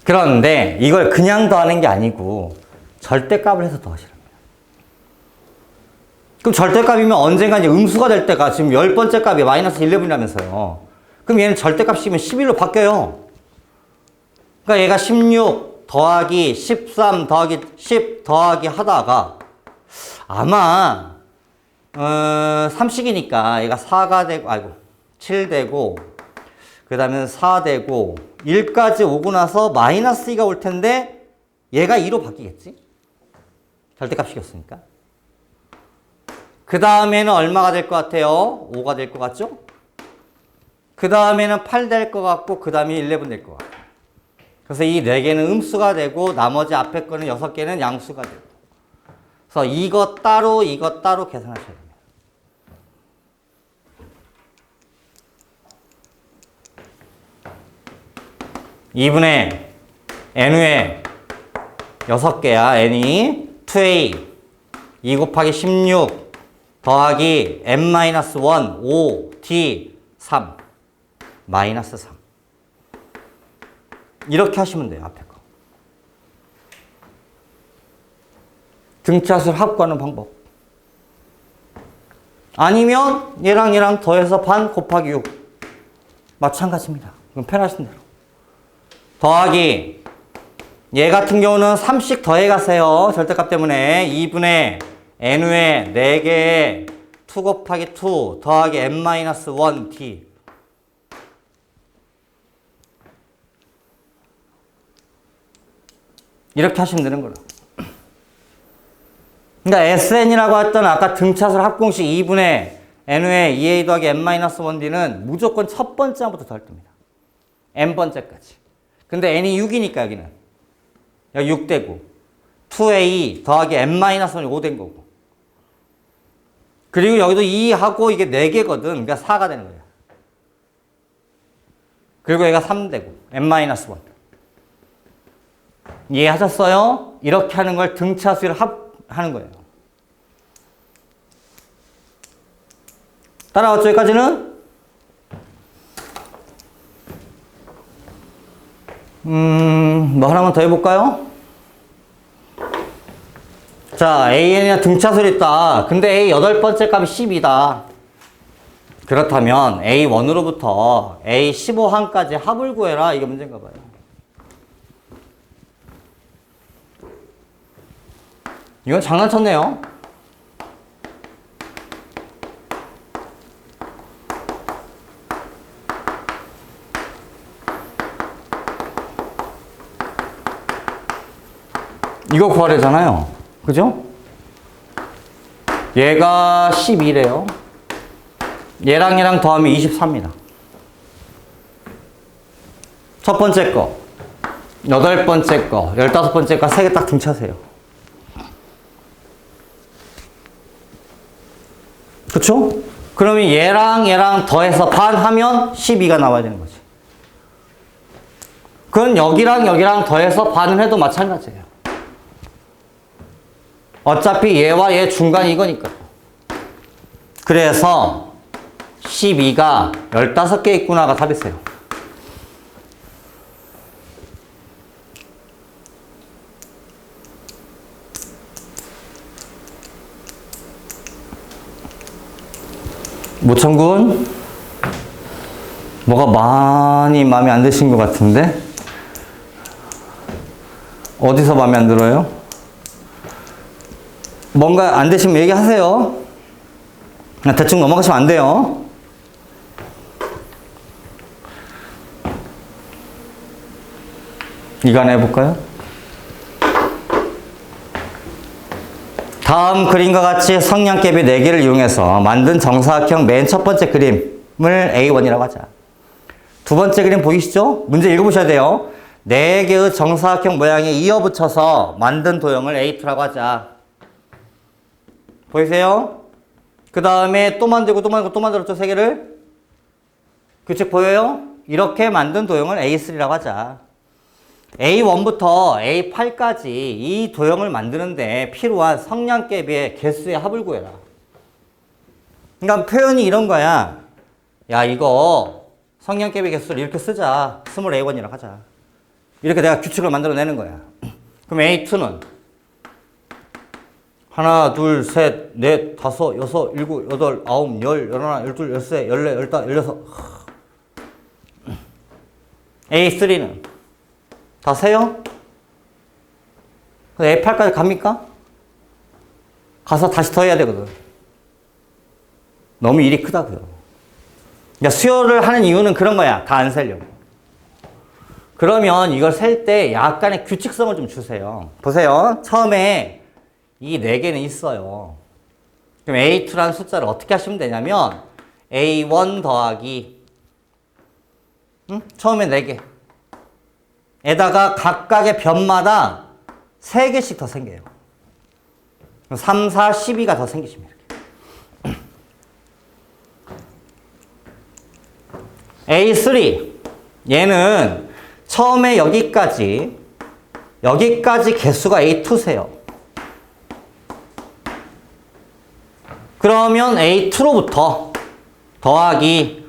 그런데 이걸 그냥 더하는 게 아니고 절대값을 해서 더하시랍니다. 그럼 절대값이면 언젠가 이제 음수가 될 때가 지금 10번째 값이 마이너스 11이라면서요. 그럼 얘는 절대값이면 11로 바뀌어요. 그러니까 얘가 16 더하기 13 더하기 10 더하기 하다가 아마 3식이니까 얘가 4가 되고 7 되고 그 다음에 4 되고 1까지 오고 나서 마이너스 2가 올 텐데 얘가 2로 바뀌겠지? 절대값이었으니까. 그 다음에는 얼마가 될 것 같아요? 5가 될 것 같죠? 그 다음에는 8 될 것 같고 그 다음에 11 될 것 같고. 그래서 이 4개는 음수가 되고 나머지 앞에 거는 6개는 양수가 되고. 그래서 이것 따로 계산하셔야 됩니다. (2분의) n의 6개야. n이 2a 2 곱하기 16 더하기 n-1 5 t 3 마이너스 3 이렇게 하시면 돼요. 앞에 거. 등차수를 합구하는 방법. 아니면 얘랑 더해서 반 곱하기 6 마찬가지입니다. 그럼 편하신 대로. 더하기 얘 같은 경우는 3씩 더해 가세요. 절대값 때문에 2분의 n의 4개에 2 곱하기 2 더하기 n-1 t 이렇게 하시면 되는 거라. 그러니까 SN이라고 했던 아까 등차수를 합공식 2분의 n의 2a 더하기 n-1d는 무조건 첫 번째 항부터 더할 겁니다. n번째까지. 근데 n이 6이니까 여기는. 여기 6 되고 2a 더하기 n-1이 5 된 거고. 그리고 여기도 2하고 이게 4개거든. 그러니까 4가 되는 거예요. 그리고 얘가 3 되고 n-1. 이해하셨어요? 이렇게 하는 걸 등차수를 합하는 거예요. 따라왔죠? 여기까지는? 뭐 하나만 더 해볼까요? 자, AN이나 등차수를 있다. 근데 A 8번째 값이 10이다. 그렇다면 A1으로부터 A 15항까지 합을 구해라. 이게 문제인가 봐요. 이건 장난쳤네요. 이거 구하래잖아요. 그죠? 얘가 12래요. 얘랑 더하면 23입니다. 첫 번째 거, 여덟 번째 거, 15번째 거 3개 딱 등차세요. 그쵸? 그러면 얘랑 더해서 반하면 12가 나와야 되는 거지. 그건 여기랑 더해서 반을 해도 마찬가지예요. 어차피 얘와 얘 중간이 이거니까. 그래서 12가 15개 있구나가 답이세요. 모천군 뭐가 많이 마음에 안 드신 것 같은데? 어디서 마음에 안 들어요? 뭔가 안 되시면 얘기하세요. 대충 넘어가시면 안 돼요. 이거 하나 해볼까요? 다음 그림과 같이 성냥개비 4개를 이용해서 만든 정사각형 맨 첫 번째 그림을 A1이라고 하자. 두 번째 그림 보이시죠? 문제 읽어보셔야 돼요. 4개의 정사각형 모양에 이어붙여서 만든 도형을 A2라고 하자. 보이세요? 그 다음에 또 만들고 또 만들었죠? 3개를? 규칙 보여요? 이렇게 만든 도형을 A3라고 하자. A1부터 A8까지 이 도형을 만드는데 필요한 성냥개비의 개수의 합을 구해라. 그러니까 표현이 이런 거야. 야, 이거 성냥개비 개수를 이렇게 쓰자. 스몰 A1이라고 하자. 이렇게 내가 규칙을 만들어내는 거야. 그럼 A2는 하나, 둘, 셋, 넷, 다섯, 여섯, 일곱, 여덟, 아홉, 열, 열하나, 열둘, 열세, 열네, 열다, 열여섯. A3는 다 세요? A8까지 갑니까? 가서 다시 더 해야 되거든. 너무 일이 크다고요. 그러니까 수열을 하는 이유는 그런 거야. 다 안 세려고. 그러면 이걸 셀 때 약간의 규칙성을 좀 주세요. 보세요. 처음에 이 4개는 있어요. 그럼 A2라는 숫자를 어떻게 하시면 되냐면 A1 더하기 처음에 4개 에다가 각각의 변마다 3개씩 더 생겨요. 3, 4, 12가 더 생기십니다. A3 얘는 처음에 여기까지 개수가 A2세요. 그러면 A2로부터 더하기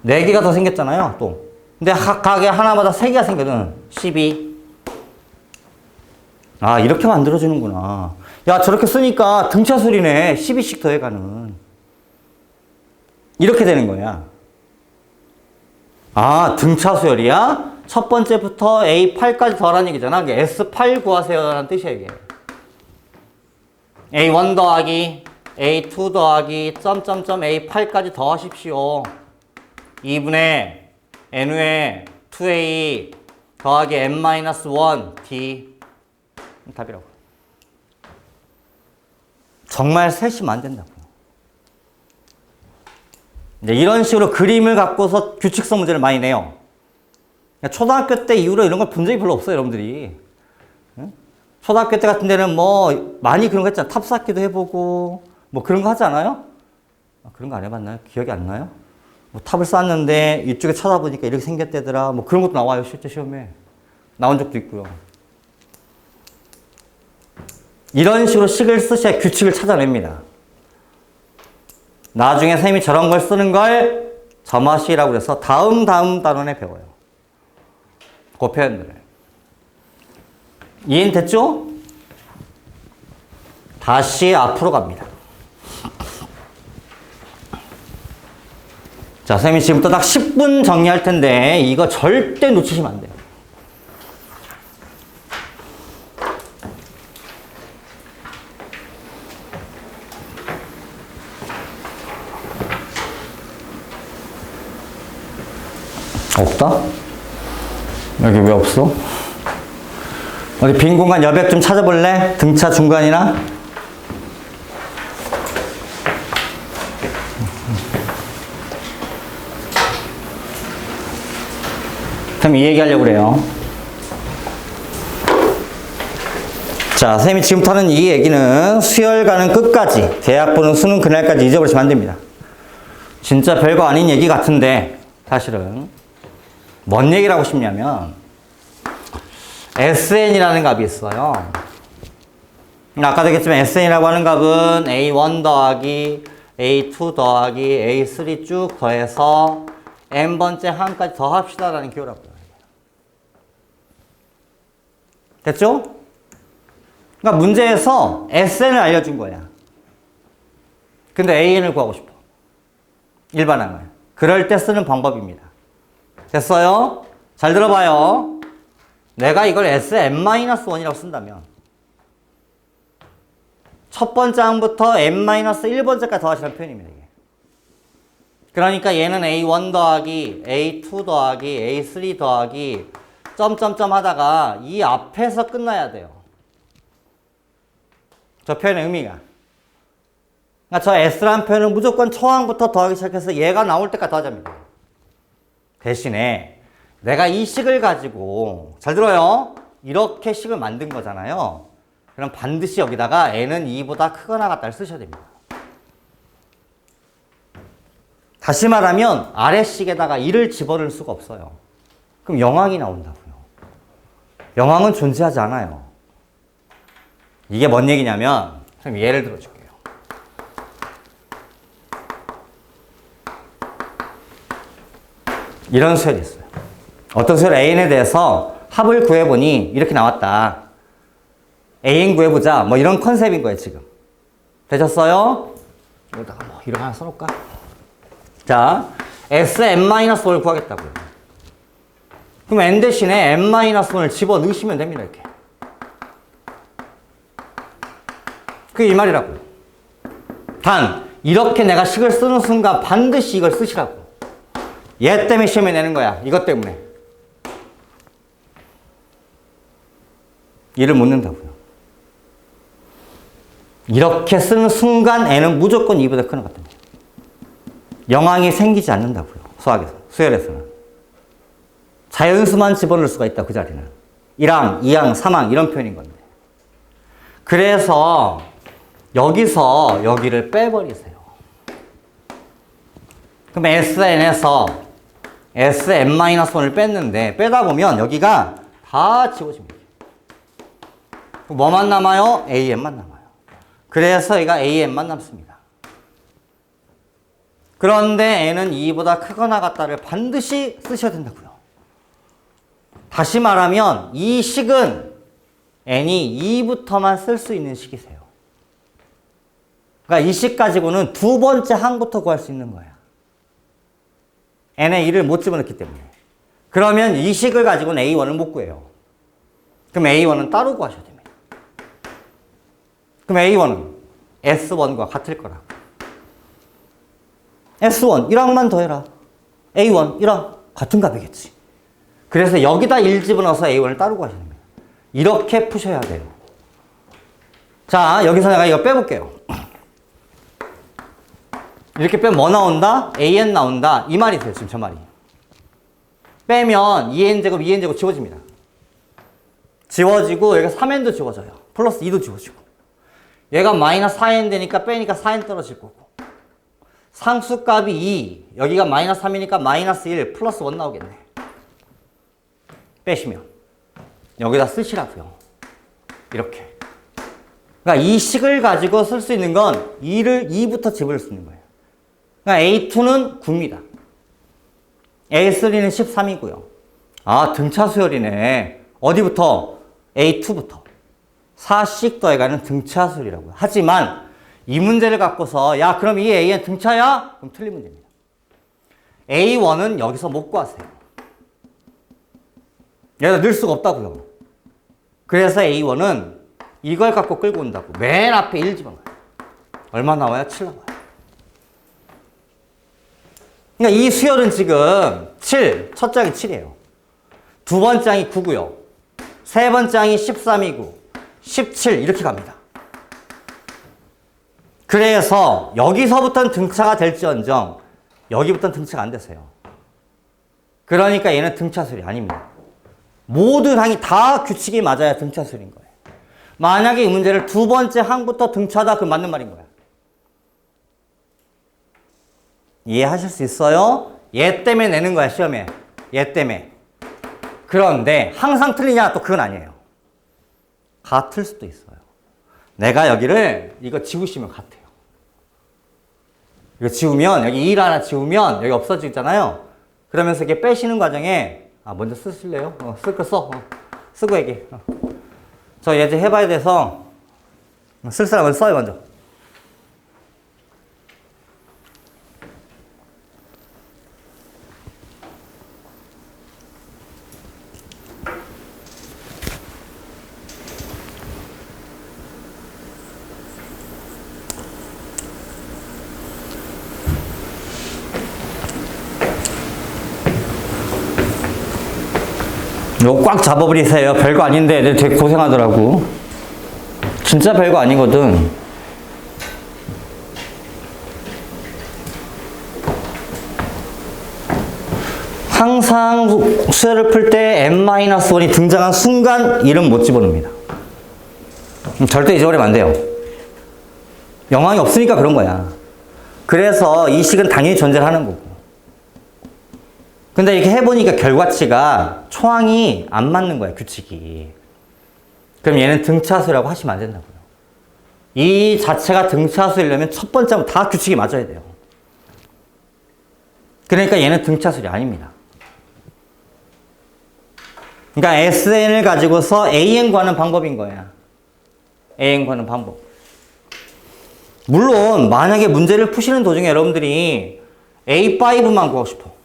4개가 더 생겼잖아요. 또. 근데 각각에 하나마다 3개가 생겨는 12. 아, 이렇게 만들어지는구나. 야, 저렇게 쓰니까 등차수리네. 12씩 더해가는. 이렇게 되는 거야. 아, 등차수열이야? 첫 번째부터 A8까지 더하라는 얘기잖아. S8 구하세요라는 뜻이야, 이게. A1 더하기, A2 더하기, 점점점 A8까지 더하십시오. 2분의 N후에 2A 더하기 N-1 D. 답이라고. 정말 셋이면 안 된다고. 이런 식으로 그림을 갖고서 규칙성 문제를 많이 내요. 초등학교 때 이후로 이런 걸 본 적이 별로 없어요, 여러분들이. 초등학교 때 같은 데는 뭐 많이 그런 거 했잖아요. 탑 쌓기도 해보고 뭐 그런 거 하지 않아요? 그런 거 안 해봤나요? 기억이 안 나요? 뭐 탑을 쌓았는데 이쪽에 쳐다보니까 이렇게 생겼대더라. 뭐 그런 것도 나와요, 실제 시험에. 나온 적도 있고요. 이런 식으로 식을 쓰셔야 규칙을 찾아냅니다. 나중에 선생님이 저런 걸 쓰는 걸 점화시라고 해서 다음 단원에 배워요. 그 표현들을. 이해는 됐죠? 다시 앞으로 갑니다. 자, 선생님이 지금부터 딱 10분 정리할 텐데 이거 절대 놓치시면 안 돼요. 없다? 여기 왜 없어? 어디 빈 공간 여백 좀 찾아볼래? 등차 중간이나? 그럼 이 얘기하려고 그래요. 자, 선생님이 지금부터 하는 이 얘기는 수열 가는 끝까지, 대학 보는 수능 그날까지 잊어버리시면 안 됩니다. 진짜 별거 아닌 얘기 같은데, 사실은. 뭔 얘기를 하고 싶냐면, SN이라는 값이 있어요. 아까도 얘기했지만 SN이라고 하는 값은 A1 더하기 A2 더하기 A3 쭉 더해서 n번째 항까지 더합시다라는 기호라고요. 됐죠? 그러니까 문제에서 SN을 알려준 거야. 근데 AN을 구하고 싶어. 일반항을. 그럴 때 쓰는 방법입니다. 됐어요? 잘 들어봐요. 내가 이걸 Sn-1이라고 쓴다면 첫 번째 항부터 n-1번째까지 더하시는 표현입니다. 이게. 그러니까 얘는 A1 더하기 A2 더하기 A3 더하기 점점점 하다가 이 앞에서 끝나야 돼요. 저 표현의 의미가. 그러니까 저 S라는 표현은 무조건 처항부터 더하기 시작해서 얘가 나올 때까지 더하자입니다. 대신에 내가 이 식을 가지고 잘 들어요. 이렇게 식을 만든 거잖아요. 그럼 반드시 여기다가 n은 2보다 크거나 같다를 쓰셔야 됩니다. 다시 말하면 아래식에다가 2를 집어넣을 수가 없어요. 그럼 영항이 나온다고요. 영항은 존재하지 않아요. 이게 뭔 얘기냐면 선생님 예를 들어줄게요. 이런 수열이 있어요. 어떤 수열 AN에 대해서 합을 구해보니 이렇게 나왔다. AN 구해보자. 뭐 이런 컨셉인 거예요, 지금. 되셨어요? 여기다가 뭐 이렇게 하나 써놓을까? 자, Sn-1을 구하겠다고요. 그럼 n 대신에 n-1을 집어넣으시면 됩니다, 이렇게. 그게 이 말이라고요. 단, 이렇게 내가 식을 쓰는 순간 반드시 이걸 쓰시라고. 얘 때문에 시험에 내는 거야. 이것 때문에. 이를 못 넣는다고요. 이렇게 쓰는 순간 n은 무조건 2보다 크는 것 같습니다. 영항이 생기지 않는다고요. 수학에서, 수열에서는. 자연수만 집어넣을 수가 있다, 그 자리는. 1항, 2항, 3항 이런 표현인 건데. 그래서 여기서 여기를 빼버리세요. 그럼 SN에서 Sn-1을 뺐는데 빼다 보면 여기가 다 지워집니다. 뭐만 남아요? AN만 남아요. 그래서 얘가 AN만 남습니다. 그런데 n은 2보다 크거나 같다를 반드시 쓰셔야 된다고요. 다시 말하면 이 식은 n이 2부터만 쓸 수 있는 식이세요. 그러니까 이 식 가지고는 두 번째 항부터 구할 수 있는 거야. n에 2를 못 집어넣기 때문에. 그러면 이 식을 가지고는 A1을 못 구해요. 그럼 A1은 따로 구하셔야 됩니다. 그럼 A1은 S1과 같을 거라고. S1, 1항만 더해라. A1, 1항. 같은 값이겠지. 그래서 여기다 1 집어넣어서 A1을 따로 구하셔야 됩니다. 이렇게 푸셔야 돼요. 자, 여기서 내가 이거 빼볼게요. 이렇게 빼면 뭐 나온다? AN 나온다. 이 말이세요, 지금 저 말이. 빼면 2n제곱, 2n제곱 지워집니다. 지워지고 여기가 3n도 지워져요. 플러스 2도 지워지고. 얘가 마이너스 4n 되니까 빼니까 4n 떨어질 거고. 상수값이 2, 여기가 마이너스 3이니까 마이너스 1, 플러스 1 나오겠네. 빼시면. 여기다 쓰시라고요. 이렇게. 그러니까 이 식을 가지고 쓸 수 있는 건 2부터 집어넣을 수 있는 거예요. 그러니까 A2는 9입니다. A3는 13이고요. 아, 등차 수열이네. 어디부터? A2부터. 4씩 더해가는 등차 수열이라고요. 하지만 이 문제를 갖고서 야, 그럼 이 A는 등차야? 그럼 틀린 문제입니다. A1은 여기서 못 구하세요. 여기다 넣을 수가 없다고요. 그래서 A1은 이걸 갖고 끌고 온다고. 맨 앞에 1 집어넣어요. 얼마 나와요? 7 나와요. 그러니까 이 수열은 지금 7, 첫 장이 7이에요. 두 번째 장이 9고요. 세 번째 장이 13이고 17 이렇게 갑니다. 그래서 여기서부터는 등차가 될지언정 여기부터는 등차가 안 되세요. 그러니까 얘는 등차수열이 아닙니다. 모든 항이 다 규칙이 맞아야 등차수열인 거예요. 만약에 이 문제를 두 번째 항부터 등차다, 그럼 맞는 말인 거야. 이해하실 수 있어요? 얘 때문에 내는 거야, 시험에. 얘 때문에. 그런데 항상 틀리냐? 또 그건 아니에요. 같을 수도 있어요. 내가 여기를 이거 지우시면 같아요. 이거 지우면 여기 1 하나 지우면 여기 없어지잖아요. 그러면서 이렇게 빼시는 과정에 먼저 쓰실래요? 쓸 거 써. 쓰고 얘기해. 저 예제 해봐야 돼서 쓸 사람은 써요 먼저. 이거 꽉 잡아버리세요. 별거 아닌데 애들 되게 고생하더라고. 진짜 별거 아니거든. 항상 수열을 풀 때 n-1이 등장한 순간 이름 못 집어넣습니다. 절대 잊어버리면 안 돼요. 영향이 없으니까 그런 거야. 그래서 이 식은 당연히 존재하는 거고. 근데 이렇게 해보니까 결과치가 초항이 안 맞는 거야, 규칙이. 그럼 얘는 등차수라고 하시면 안 된다고요. 이 자체가 등차수이려면 첫 번째는 다 규칙이 맞아야 돼요. 그러니까 얘는 등차수이 아닙니다. 그러니까 SN을 가지고서 AN 구하는 방법인 거야. AN 구하는 방법. 물론 만약에 문제를 푸시는 도중에 여러분들이 A5만 구하고 싶어.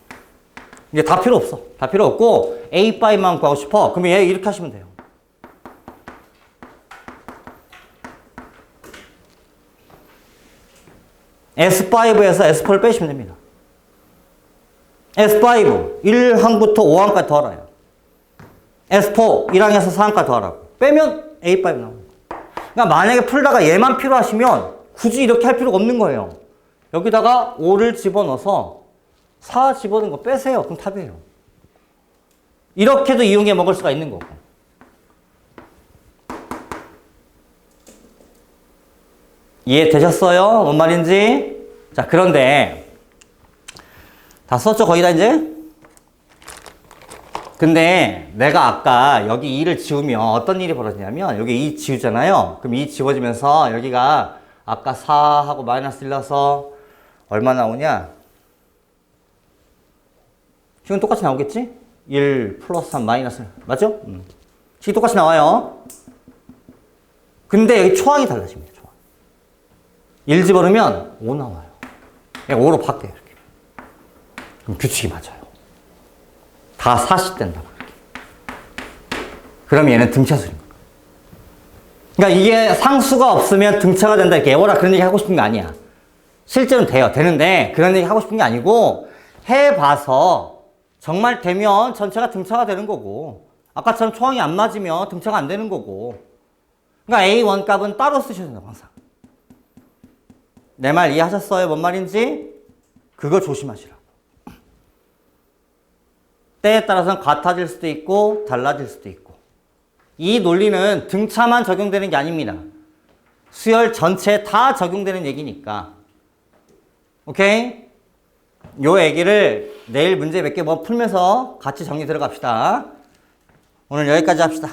이게 다 필요 없어. 다 필요 없고 A5만 구하고 싶어. 그러면 얘 이렇게 하시면 돼요. S5에서 S4를 빼시면 됩니다. S5 1항부터 5항까지 더하라요. S4 1항에서 4항까지 더하라고. 빼면 A5 나오는 거예요. 그러니까 만약에 풀다가 얘만 필요하시면 굳이 이렇게 할 필요가 없는 거예요. 여기다가 5를 집어넣어서 4 집어넣은 거 빼세요. 그럼 답이에요. 이렇게도 이용해 먹을 수가 있는 거고. 이해되셨어요? 뭔 말인지? 자, 그런데 다 썼죠? 거의 다 이제? 근데 내가 아까 여기 2를 지우면 어떤 일이 벌어지냐면 여기 2 지우잖아요. 그럼 2 지워지면서 여기가 아까 4하고 마이너스 1 넣어서 얼마 나오냐? 지금 똑같이 나오겠지? 1 플러스 3 마이너스 맞죠? 지금 똑같이 나와요. 근데 여기 초항이 달라집니다. 초항. 1 집어넣으면 5 나와요. 5로 바뀌어요. 이렇게. 그럼 규칙이 맞아요. 다 40 된다고. 이렇게. 그럼 얘는 등차수입니다. 그러니까 이게 상수가 없으면 등차가 된다. 이렇게 애워라 그런 얘기 하고 싶은 게 아니야. 실제로는 돼요. 되는데 그런 얘기 하고 싶은 게 아니고 해봐서 정말 되면 전체가 등차가 되는 거고 아까처럼 초항이 안 맞으면 등차가 안 되는 거고 그러니까 A1 값은 따로 쓰셔야 된다고 항상. 내 말 이해하셨어요? 뭔 말인지? 그거 조심하시라고. 때에 따라서는 같아질 수도 있고 달라질 수도 있고 이 논리는 등차만 적용되는 게 아닙니다. 수열 전체에 다 적용되는 얘기니까. 오케이? 요 얘기를 내일 문제 몇 개 뭐 풀면서 같이 정리 들어갑시다. 오늘 여기까지 합시다.